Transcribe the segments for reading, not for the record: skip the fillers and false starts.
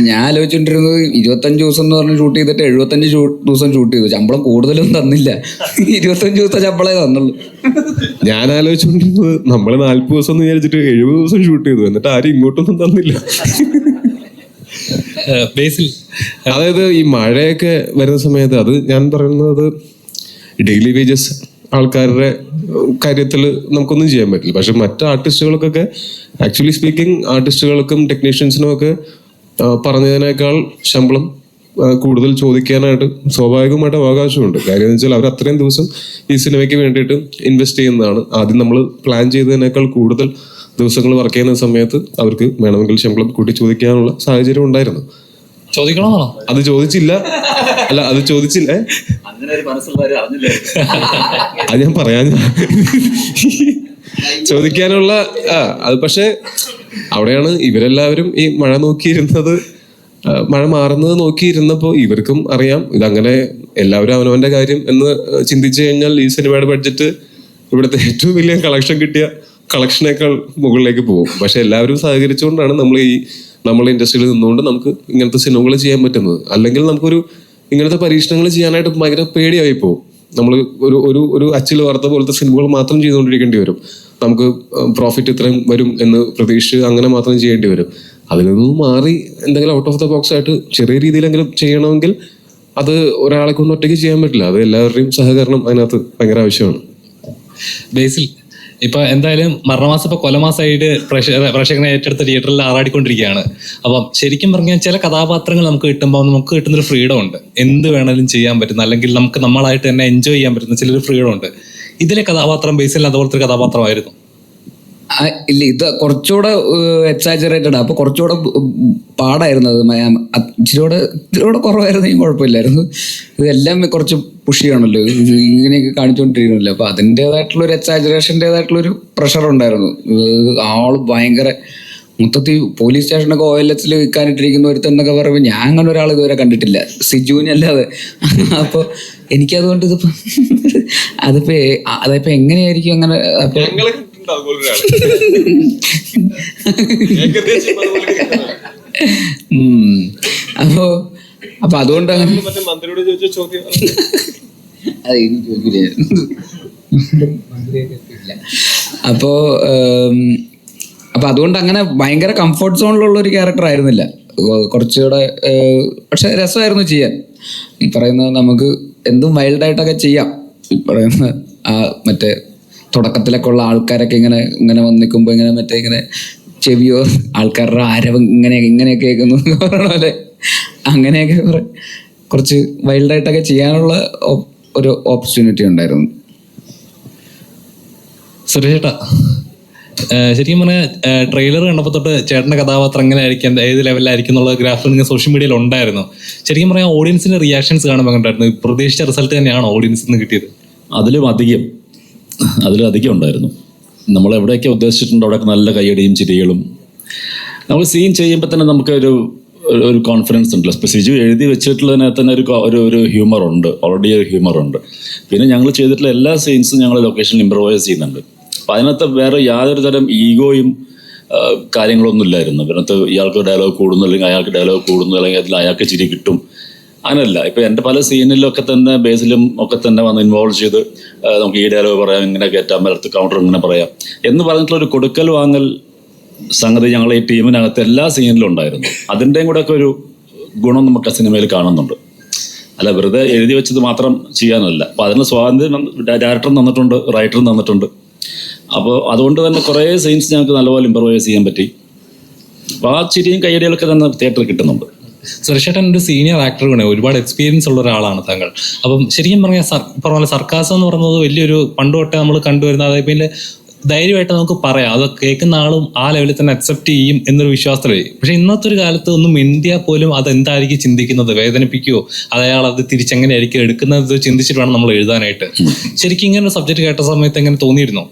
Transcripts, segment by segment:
ഞാൻ ആലോചിച്ചോണ്ടിരുന്നത് 25 ദിവസം എന്ന് പറഞ്ഞ് ഷൂട്ട് ചെയ്തിട്ട് 75 ദിവസം ഷൂട്ട് ചെയ്തു. ശമ്പളം കൂടുതലൊന്നും തന്നില്ല, 25 ദിവസം ശമ്പളേ തന്നുള്ളൂ. ഞാൻ ആലോചിച്ചോണ്ടിരുന്നത് നമ്മള് 40 ദിവസം എന്ന് വിചാരിച്ചിട്ട് 70 ദിവസം ഷൂട്ട് ചെയ്തു, എന്നിട്ട് ആരും ഇങ്ങോട്ടൊന്നും തന്നില്ല. അതായത് ഈ മഴയൊക്കെ വരുന്ന സമയത്ത്, അത് ഞാൻ പറയുന്നത് ഡെയിലി വേജസ് ആൾക്കാരുടെ കാര്യത്തിൽ നമുക്കൊന്നും ചെയ്യാൻ പറ്റില്ല. പക്ഷെ മറ്റ് ആർട്ടിസ്റ്റുകൾക്കൊക്കെ, ആക്ച്വലി സ്പീക്കിംഗ്, ആർട്ടിസ്റ്റുകൾക്കും ടെക്നീഷ്യൻസിനും ഒക്കെ പറഞ്ഞതിനേക്കാൾ ശമ്പളം കൂടുതൽ ചോദിക്കാനായിട്ട് സ്വാഭാവികമായിട്ട് അവകാശമുണ്ട്. കാര്യം എന്ന് വെച്ചാൽ അവർ അത്രയും ദിവസം ഈ സിനിമയ്ക്ക് വേണ്ടിയിട്ട് ഇൻവെസ്റ്റ് ചെയ്യുന്നതാണ്. ആദ്യം നമ്മൾ പ്ലാൻ ചെയ്തതിനേക്കാൾ കൂടുതൽ ദിവസങ്ങൾ വർക്ക് ചെയ്യുന്ന സമയത്ത് അവർക്ക് വേണമെങ്കിൽ ശമ്പളം കൂട്ടി ചോദിക്കാനുള്ള സാഹചര്യം ഉണ്ടായിരുന്നു. ചോദിക്കണമെന്നാണോ? അത് ചോദിച്ചില്ല. അല്ല, അത് ചോദിച്ചില്ല. അത് ഞാൻ പറയാൻ ചോദിക്കാനുള്ള അത്. പക്ഷെ അവിടെയാണ് ഇവരെല്ലാവരും ഈ മഴ നോക്കിയിരുന്നത്, മഴ മാറുന്നത് നോക്കിയിരുന്നപ്പോൾ ഇവർക്കും അറിയാം ഇതങ്ങനെ എല്ലാവരും അവനവന്റെ കാര്യം എന്ന് ചിന്തിച്ചു കഴിഞ്ഞാൽ ഈ സിനിമയുടെ ബഡ്ജറ്റ് ഇവിടുത്തെ ഏറ്റവും വലിയ കളക്ഷൻ കിട്ടിയ കളക്ഷനേക്കാൾ മുകളിലേക്ക് പോകും. പക്ഷെ എല്ലാവരും സഹകരിച്ചുകൊണ്ടാണ് നമ്മളെ ഇൻഡസ്ട്രിയിൽ നിന്നുകൊണ്ട് നമുക്ക് ഇങ്ങനത്തെ സിനിമകൾ ചെയ്യാൻ പറ്റുന്നത്. അല്ലെങ്കിൽ നമുക്കൊരു ഇങ്ങനത്തെ പരീക്ഷണങ്ങൾ ചെയ്യാനായിട്ട് ഭയങ്കര പേടിയായി പോകും. നമ്മൾ ഒരു അച്ചിൽ വാർത്ത പോലത്തെ സിനിമകൾ മാത്രം ചെയ്തുകൊണ്ടിരിക്കേണ്ടി വരും. നമുക്ക് പ്രോഫിറ്റ് ഇത്രയും വരും എന്ന് പ്രതീക്ഷിച്ച് അങ്ങനെ മാത്രം ചെയ്യേണ്ടി വരും. അതിൽ നിന്നും മാറി എന്തെങ്കിലും ഔട്ട് ഓഫ് ദ ബോക്സ് ആയിട്ട് ചെറിയ രീതിയിലെങ്കിലും ചെയ്യണമെങ്കിൽ അത് ഒരാളെ കൊണ്ട് ഒറ്റയ്ക്ക് ചെയ്യാൻ പറ്റില്ല. അത് എല്ലാവരുടെയും സഹകരണം അതിനകത്ത് ഭയങ്കര ആവശ്യമാണ്. ബേസിൽ, ഇപ്പൊ എന്തായാലും മരണമാസം ഇപ്പൊ കൊലമാസമായിട്ട് പ്രേക്ഷകനെ ഏറ്റെടുത്ത തിയേറ്ററിൽ ആറാടിക്കൊണ്ടിരിക്കുകയാണ്. അപ്പം ശരിക്കും പറഞ്ഞാൽ ചില കഥാപാത്രങ്ങൾ നമുക്ക് കിട്ടുമ്പോൾ നമുക്ക് കിട്ടുന്നൊരു ഫ്രീഡം ഉണ്ട്, എന്ത് വേണമെങ്കിലും ചെയ്യാൻ പറ്റുന്ന, അല്ലെങ്കിൽ നമുക്ക് നമ്മളായിട്ട് തന്നെ എൻജോയ് ചെയ്യാൻ പറ്റുന്ന ചിലൊരു ഫ്രീഡം ഉണ്ട്. ഇതിലെ കഥാപാത്രം ബേസിൽ അതുപോലത്തെ ഒരു കഥാപാത്രമായിരുന്നു. ഇല്ല, ഇത് കുറച്ചുകൂടെ എക്സാജറേറ്റഡ്, അപ്പൊ കുറച്ചുകൂടെ പാടായിരുന്നു. അത് ഇച്ചിരിയോടെ കുറവായിരുന്നു, കുഴപ്പമില്ലായിരുന്നു. ഇതെല്ലാം കുറച്ച് പുഷ് ചെയ്യണമല്ലോ, ഇങ്ങനെയൊക്കെ കാണിച്ചുകൊണ്ടിരിക്കണമല്ലോ. അപ്പൊ അതിൻ്റെതായിട്ടുള്ള ഒരു എക്സാജറേഷൻ്റെതായിട്ടുള്ളൊരു പ്രഷർ ഉണ്ടായിരുന്നു. ആള് ഭയങ്കര മൊത്തത്തിൽ പോലീസ് സ്റ്റേഷനൊക്കെ OLX വിൽക്കാനിട്ടിരിക്കുന്ന ഒരുത്തെന്നൊക്കെ പറയുമ്പോൾ ഞാൻ അങ്ങനെ ഒരാൾ ഇതുവരെ കണ്ടിട്ടില്ല, സിജുവിനല്ലാതെ. അപ്പോൾ എനിക്കതുകൊണ്ട് അതിപ്പോ എങ്ങനെയായിരിക്കും അങ്ങനെ. അപ്പൊ അതുകൊണ്ട് അപ്പൊ അതുകൊണ്ട് അങ്ങനെ ഭയങ്കര കംഫർട്ട് സോണിലുള്ള ഒരു ക്യാരക്ടർ ആയിരുന്നില്ല, കുറച്ചുകൂടെ. പക്ഷെ രസമായിരുന്നു ചെയ്യാൻ. ഈ പറയുന്നത് നമുക്ക് എന്തും വൈൽഡായിട്ടൊക്കെ ചെയ്യാം. ഈ പറയുന്ന മറ്റേ തുടക്കത്തിലൊക്കെ ഉള്ള ആൾക്കാരൊക്കെ ഇങ്ങനെ വന്ന് നിൽക്കുമ്പോൾ ഇങ്ങനെ ചെവിയോ ആൾക്കാരുടെ ആരവം ഇങ്ങനെയൊക്കെ കേൾക്കുന്നു പറയണ പോലെ അങ്ങനെയൊക്കെ കുറച്ച് വൈൽഡായിട്ടൊക്കെ ചെയ്യാനുള്ള ഒരു ഓപ്പർച്യൂണിറ്റി ഉണ്ടായിരുന്നു. സുരേഷേട്ടാ, ശരിക്കും പറഞ്ഞാൽ ട്രെയിലർ കണ്ടപ്പോൾ തൊട്ട് ചേട്ടൻ്റെ കഥാപാത്രം എങ്ങനെ ആയിരിക്കും, ഏത് ലെവലിലായിരിക്കും എന്നുള്ള ഗ്രാഫ് നിങ്ങൾ സോഷ്യൽ മീഡിയയിൽ ഉണ്ടായിരുന്നു. ശരിക്കും പറഞ്ഞാൽ ഓഡിയൻസിന്റെ റിയാക്ഷൻസ് കാണുമ്പോൾ കണ്ടായിരുന്നു, പ്രതീക്ഷിച്ച റിസൾട്ട് തന്നെയാണോ ഓഡിയൻസിൽ നിന്ന് കിട്ടിയത്? അതിലും അധികം ഉണ്ടായിരുന്നു. നമ്മൾ എവിടെയൊക്കെ ഉദ്ദേശിച്ചിട്ടുണ്ടോ അവിടെയൊക്കെ നല്ല കയ്യടിയും ചിരികളും. നമ്മൾ സീൻ ചെയ്യുമ്പോൾ തന്നെ നമുക്ക് ഒരു കോൺഫിഡൻസ് ഉണ്ടല്ലോ. ഇപ്പോൾ സിജു എഴുതി വെച്ചിട്ടുള്ളതിനകത്ത് തന്നെ ഒരു ഹ്യൂമറുണ്ട്, ഓൾറെഡി ഒരു ഹ്യൂമറുണ്ട്. പിന്നെ ഞങ്ങൾ ചെയ്തിട്ടുള്ള എല്ലാ സീൻസും ഞങ്ങൾ ലൊക്കേഷനിൽ ഇംപ്രവൈസ് ചെയ്യുന്നുണ്ട്. അപ്പം അതിനകത്ത് വേറെ യാതൊരു തരം ഈഗോയും കാര്യങ്ങളൊന്നും ഇല്ലായിരുന്നു. അതിനകത്ത് ഇയാൾക്ക് ഡയലോഗ് കൂടുന്നു, അല്ലെങ്കിൽ അയാൾക്ക് ഡയലോഗ് കൂടുന്നു, അല്ലെങ്കിൽ അതിൽ അയാൾക്ക് ചിരി കിട്ടും, അങ്ങനല്ല. ഇപ്പം എൻ്റെ പല സീനിലൊക്കെ തന്നെ ബേസിലും ഒക്കെ തന്നെ വന്ന് ഇൻവോൾവ് ചെയ്ത് നമുക്ക് ഈ ഡയലോഗ് പറയാം, ഇങ്ങനെ കയറ്റാൻ പലർത്ത് കൗണ്ടർ ഇങ്ങനെ പറയാം എന്ന് പറഞ്ഞിട്ടുള്ളൊരു കൊടുക്കൽ വാങ്ങൽ സംഗതി ഞങ്ങൾ ഈ ടീമിനകത്ത് എല്ലാ സീനിലും ഉണ്ടായിരുന്നു. അതിൻ്റെയും കൂടെ ഒക്കെ ഒരു ഗുണം നമുക്ക് ആ സിനിമയിൽ കാണുന്നുണ്ട്. അല്ല വെറുതെ എഴുതി വെച്ചത് മാത്രം ചെയ്യാനല്ല. അപ്പോൾ അതിന് സ്വാതന്ത്ര്യം ഡയറക്ടറും തന്നിട്ടുണ്ട്, റൈറ്ററും തന്നിട്ടുണ്ട്. അപ്പോൾ അതുകൊണ്ട് തന്നെ കുറേ സീൻസ് ഞങ്ങൾക്ക് നല്ലപോലെ ഇംപ്രവൈസ് ചെയ്യാൻ പറ്റി. അപ്പോൾ ആ ചിരിയും കയ്യടികളൊക്കെ തന്നെ തിയേറ്ററിൽ കിട്ടുന്നുണ്ട്. സുരേഷേട്ടൻ ഒരു സീനിയർ ആക്ടറാണ്, ഒരുപാട് എക്സ്പീരിയൻസ് ഉള്ള ഒരാളാണ് താങ്കൾ. അപ്പം ശരിക്കും പറഞ്ഞാൽ സർക്കാസം എന്ന് പറയുന്നത് വലിയൊരു പണ്ട് തൊട്ടേ നമ്മൾ കണ്ടുവരുന്ന, അതായത് പിന്നെ ധൈര്യമായിട്ട് നമുക്ക് പറയാം, അത് കേൾക്കുന്ന ആളും ആ ലെവലിൽ തന്നെ അക്സെപ്റ്റ് ചെയ്യും എന്നൊരു വിശ്വാസത്തിലായി. പക്ഷെ ഇന്നത്തെ ഒരു കാലത്ത് ഒന്നും ഇന്ത്യ പോലും അതെന്തായിരിക്കും ചിന്തിക്കുന്നത്, വേദനിപ്പിക്കുമോ, അയാൾ അത് തിരിച്ചെങ്ങനെയായിരിക്കും എടുക്കുന്നത് ചിന്തിച്ചിട്ട് വേണം നമ്മൾ എഴുതാനായിട്ട്. ശരിക്കും ഇങ്ങനെ ഒരു സബ്ജക്ട് കേട്ട സമയത്ത് എങ്ങനെ തോന്നിയിരുന്നോ,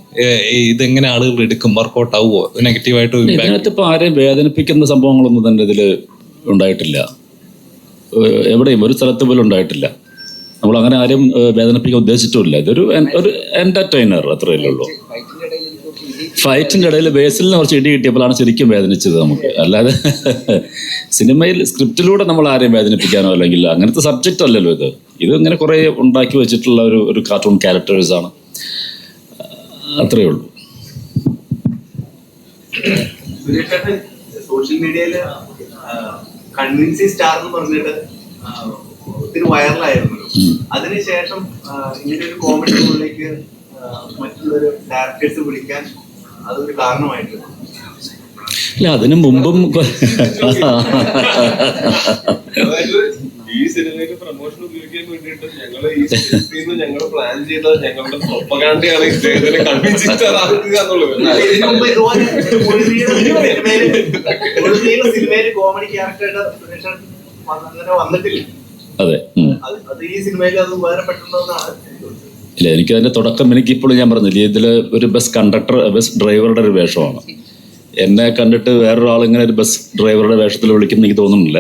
ഇതെങ്ങനെ ആളുകൾ എടുക്കും, വർക്കൗട്ട് ആവുമോ, നെഗറ്റീവായിട്ട്? ഇതിനകത്തിപ്പോൾ ആരെയും വേദനിപ്പിക്കുന്ന സംഭവങ്ങളൊന്നും തന്നെ ഇതിൽ ഉണ്ടായിട്ടില്ല, എവിടെയും ഒരു സ്ഥലത്ത് പോലും ഉണ്ടായിട്ടില്ല. നമ്മൾ അങ്ങനെ ആരും വേദനിപ്പിക്കാൻ ഉദ്ദേശിച്ചിട്ടുമില്ല. ഇതൊരു എന്റർടൈനർ, അത്രയല്ലേ ഉള്ളൂ. ഫൈറ്റിൻ്റെ ഇടയിൽ ബേസിലിന് കുറച്ച് ഇടി കിട്ടിയപ്പോഴാണ് ശരിക്കും വേദനിച്ചത് നമുക്ക്. അല്ലാതെ സിനിമയിൽ സ്ക്രിപ്റ്റിലൂടെ നമ്മൾ ആരെയും വേദനിപ്പിക്കാനോ അല്ലെങ്കിൽ അങ്ങനത്തെ സബ്ജക്റ്റ് അല്ലല്ലോ ഇത്. ഇങ്ങനെ കുറേ ഉണ്ടാക്കി വെച്ചിട്ടുള്ള ഒരു കാർട്ടൂൺ ക്യാരക്ടേഴ്സാണ്, അത്രയേ ഉള്ളൂ. സോഷ്യൽ മീഡിയയില് കൺവിൻസിങ് സ്റ്റാർ എന്ന് പറഞ്ഞിട്ട് ഒത്തിരി വൈറലായിരുന്നു. അതിനുശേഷം ഇങ്ങനെ ഒരു കോമഡി റോളിലേക്ക് മറ്റുള്ളൊരു ഡയറക്ടേഴ്സ് വിളിക്കാൻ അതൊരു കാരണമായിട്ട്. ഇല്ല, അതിനു മുമ്പും ഈ സിനിമയ്ക്ക് പ്രൊമോഷൻ ഉപയോഗിക്കാൻ വേണ്ടിയിട്ട് ഞങ്ങൾ പ്ലാൻ ചെയ്ത ഞങ്ങളുടെ പ്രൊപ്പഗാണ്ടയാണ് ഇദ്ദേഹത്തിനെ കൺവിൻസിങ് സ്റ്റാർ ആക്കുക എന്നുള്ളത്. സിനിമയിൽ കോമഡി ക്യാരക്ടറുടെ അങ്ങനെ വന്നിട്ടില്ല. അതെ, അത് ഈ സിനിമയിൽ അത് ഉപകാരപ്പെട്ടുള്ളതാണ്. ഇല്ല, എനിക്കതിൻ്റെ തുടക്കം എനിക്കിപ്പോഴും ഞാൻ പറഞ്ഞില്ലേ, ഇതിൽ ഒരു ബസ് കണ്ടക്ടർ, ബസ് ഡ്രൈവറുടെ ഒരു വേഷമാണ്. എന്നെ കണ്ടിട്ട് വേറൊരാൾ ഇങ്ങനെ ഒരു ബസ് ഡ്രൈവറുടെ വേഷത്തിൽ വിളിക്കുന്ന എനിക്ക് തോന്നുന്നില്ല.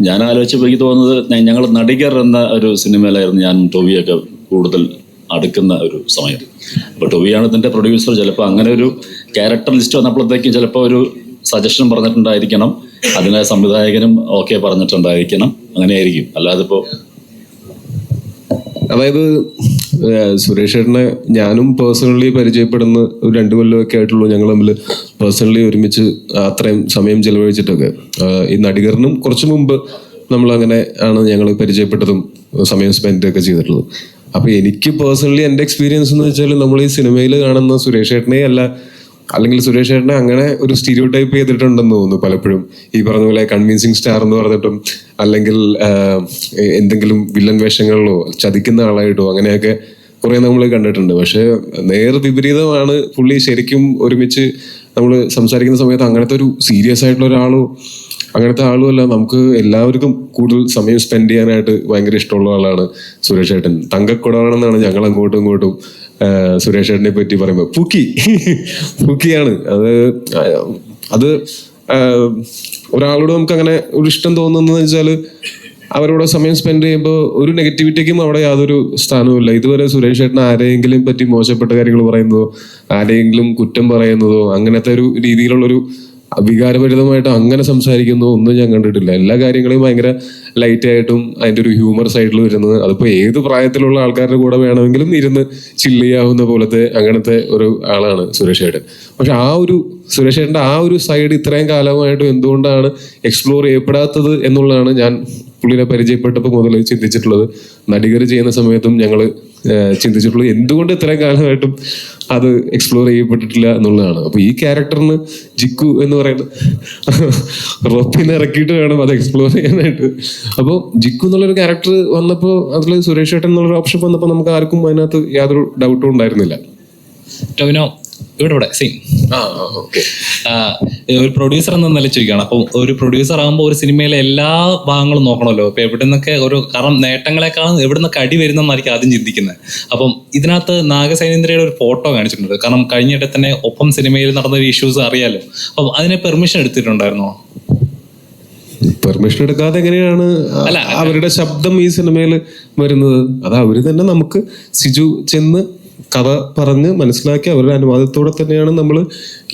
ഞാൻ ആലോചിച്ചപ്പോൾ എനിക്ക് തോന്നുന്നത് ഞങ്ങൾ നടികർ എന്ന ഒരു സിനിമയിലായിരുന്നു ഞാൻ ടോവിയൊക്കെ കൂടുതൽ അടുക്കുന്ന ഒരു സമയം. അപ്പോൾ ടോവിയാണ് ഇതിൻ്റെ പ്രൊഡ്യൂസർ. ചിലപ്പോൾ അങ്ങനെ ഒരു ക്യാരക്ടർ ലിസ്റ്റ് വന്നപ്പോഴത്തേക്കും ചിലപ്പോൾ ഒരു സജഷൻ പറഞ്ഞിട്ടുണ്ടായിരിക്കണം, അതിനെ സംവിധായകനും ഓക്കെ പറഞ്ഞിട്ടുണ്ടായിരിക്കണം, അങ്ങനെയായിരിക്കും. അല്ലാതെ ഇപ്പോൾ അതായത് സുരേഷ് ചേട്ടനെ ഞാനും പേഴ്സണലി പരിചയപ്പെടുന്ന ഒരു 2 കൊല്ലമൊക്കെ ആയിട്ടുള്ളൂ ഞങ്ങൾ തമ്മിൽ പേഴ്സണലി ഒരുമിച്ച് അത്രയും സമയം ചെലവഴിച്ചിട്ടൊക്കെ. ഈ നടികറിനും കുറച്ച് മുമ്പ് നമ്മളങ്ങനെ ആണ് ഞങ്ങൾ പരിചയപ്പെട്ടതും സമയം സ്പെൻഡ് ഒക്കെ ചെയ്തിട്ടുള്ളത്. അപ്പോൾ എനിക്ക് പേഴ്സണലി എൻ്റെ എക്സ്പീരിയൻസ് എന്ന് വെച്ചാൽ നമ്മൾ ഈ സിനിമയിൽ കാണുന്ന സുരേഷ് ചേട്ടനെ അല്ല, അല്ലെങ്കിൽ സുരേഷ് ചേട്ടനെ അങ്ങനെ ഒരു സ്റ്റീരിയോ ടൈപ്പ് ചെയ്തിട്ടുണ്ടെന്ന് തോന്നുന്നു പലപ്പോഴും. ഈ പറഞ്ഞ പോലെ കൺവിൻസിങ് സ്റ്റാർ എന്ന് പറഞ്ഞിട്ടും അല്ലെങ്കിൽ എന്തെങ്കിലും വില്ലൻ വേഷങ്ങളിലോ ചതിക്കുന്ന ആളായിട്ടോ അങ്ങനെയൊക്കെ കുറെ നമ്മൾ കണ്ടിട്ടുണ്ട്. പക്ഷെ നേർ വിപരീതമാണ് പുള്ളി. ശരിക്കും ഒരുമിച്ച് നമ്മൾ സംസാരിക്കുന്ന സമയത്ത് അങ്ങനത്തെ ഒരു സീരിയസ് ആയിട്ടുള്ള ഒരാളോ അങ്ങനത്തെ ആളുമല്ല. നമുക്ക് എല്ലാവർക്കും കൂടുതൽ സമയം സ്പെൻഡ് ചെയ്യാനായിട്ട് ഭയങ്കര ഇഷ്ടമുള്ള ആളാണ് സുരേഷ് ചേട്ടൻ. തങ്കക്കുടമാണെന്നാണ് ഞങ്ങൾ അങ്ങോട്ടും ഇങ്ങോട്ടും സുരേഷ് ചേട്ടനെ പറ്റി പറയുമ്പോൾ പൂക്കിയാണ്. അത് ഒരാളോട് നമുക്ക് അങ്ങനെ ഒരു ഇഷ്ടം തോന്നുന്നതെന്ന് വെച്ചാൽ അവരോട് സമയം സ്പെൻഡ് ചെയ്യുമ്പോൾ ഒരു നെഗറ്റിവിറ്റിക്കും അവിടെ യാതൊരു സ്ഥാനവുമില്ല. ഇതുവരെ സുരേഷ് ചേട്ടൻ ആരെയെങ്കിലും പറ്റി മോശപ്പെട്ട കാര്യങ്ങൾ പറയുന്നതോ ആരെയെങ്കിലും കുറ്റം പറയുന്നതോ അങ്ങനത്തെ ഒരു രീതിയിലുള്ളൊരു വികാരഭരിതമായിട്ട് അങ്ങനെ സംസാരിക്കുന്നോ ഒന്നും ഞാൻ കണ്ടിട്ടില്ല. എല്ലാ കാര്യങ്ങളെയും ഭയങ്കര ലൈറ്റ് ആയിട്ടും അതിൻ്റെ ഒരു ഹ്യൂമർ സൈഡിൽ വരുന്നത്. അതിപ്പോൾ ഏത് പ്രായത്തിലുള്ള ആൾക്കാരുടെ കൂടെ വേണമെങ്കിലും ഇരുന്ന് ചില്ല് ചെയ്യാവുന്ന പോലത്തെ അങ്ങനത്തെ ഒരു ആളാണ് സുരേഷ് ചേട്ടൻ. പക്ഷെ ആ ഒരു സുരേഷ് ചേട്ടൻ്റെ ആ ഒരു സൈഡ് ഇത്രയും കാലമായിട്ടും എന്തുകൊണ്ടാണ് എക്സ്പ്ലോർ ചെയ്യപ്പെടാത്തത് എന്നുള്ളതാണ് ഞാൻ പുള്ളിനെ പരിചയപ്പെട്ടപ്പോൾ മുതൽ ചിന്തിച്ചിട്ടുള്ളത്. നടികർ ചെയ്യുന്ന സമയത്തും ഞങ്ങൾ ചിന്തിച്ചിട്ടുള്ളത് എന്തുകൊണ്ട് ഇത്രയും കാലമായിട്ടും അത് എക്സ്പ്ലോർ ചെയ്യപ്പെട്ടിട്ടില്ല എന്നുള്ളതാണ്. അപ്പോൾ ഈ ക്യാരക്ടറിന് ജിക്കു എന്ന് പറയുന്നത് റൊപ്പിനെ ഇറക്കിയിട്ട് വേണം അത് എക്സ്പ്ലോർ ചെയ്യാനായിട്ട്. അപ്പോൾ ജിക്കു എന്നുള്ളൊരു ക്യാരക്ടർ വന്നപ്പോൾ അതിൽ സുരേഷ് ചേട്ടൻ എന്നുള്ളൊരു ഓപ്ഷൻ വന്നപ്പോൾ നമുക്ക് ആർക്കും അതിനകത്ത് യാതൊരു ഡൗട്ടും ഉണ്ടായിരുന്നില്ല. ടോവിനോ ഇവിടെ സെയിം ഒരു പ്രൊഡ്യൂസർ എന്ന നില ചോദിക്കുകയാണ്. അപ്പം ഒരു പ്രൊഡ്യൂസർ ആകുമ്പോൾ ഒരു സിനിമയിലെ എല്ലാ ഭാഗങ്ങളും നോക്കണമല്ലോ. ഇപ്പൊ എവിടെ നിന്നൊക്കെ കാരണം നേട്ടങ്ങളെക്കാളും എവിടെ നിന്നൊക്കെ അടി വരുന്നതെന്നായിരിക്കും ആദ്യം ചിന്തിക്കുന്നത്. അപ്പം ഇതിനകത്ത് നാഗസൈനേന്ദ്രയുടെ ഒരു ഫോട്ടോ കാണിച്ചിട്ടുണ്ട്. കാരണം കഴിഞ്ഞിടെ തന്നെ ഒപ്പം സിനിമയിൽ നടന്ന ഒരു ഇഷ്യൂസ് അറിയാലോ. അപ്പം അതിനെ പെർമിഷൻ എടുത്തിട്ടുണ്ടായിരുന്നോ? പെർമിഷൻ എടുക്കാതെ എങ്ങനെയാണ് അവരുടെ ശബ്ദം ഈ സിനിമയിൽ വരുന്നത്? അത് അവര് തന്നെ നമുക്ക് സിജു ചെന്ന് കഥ പറഞ്ഞ് മനസ്സിലാക്കി അവരുടെ അനുവാദത്തോടെ തന്നെയാണ് നമ്മൾ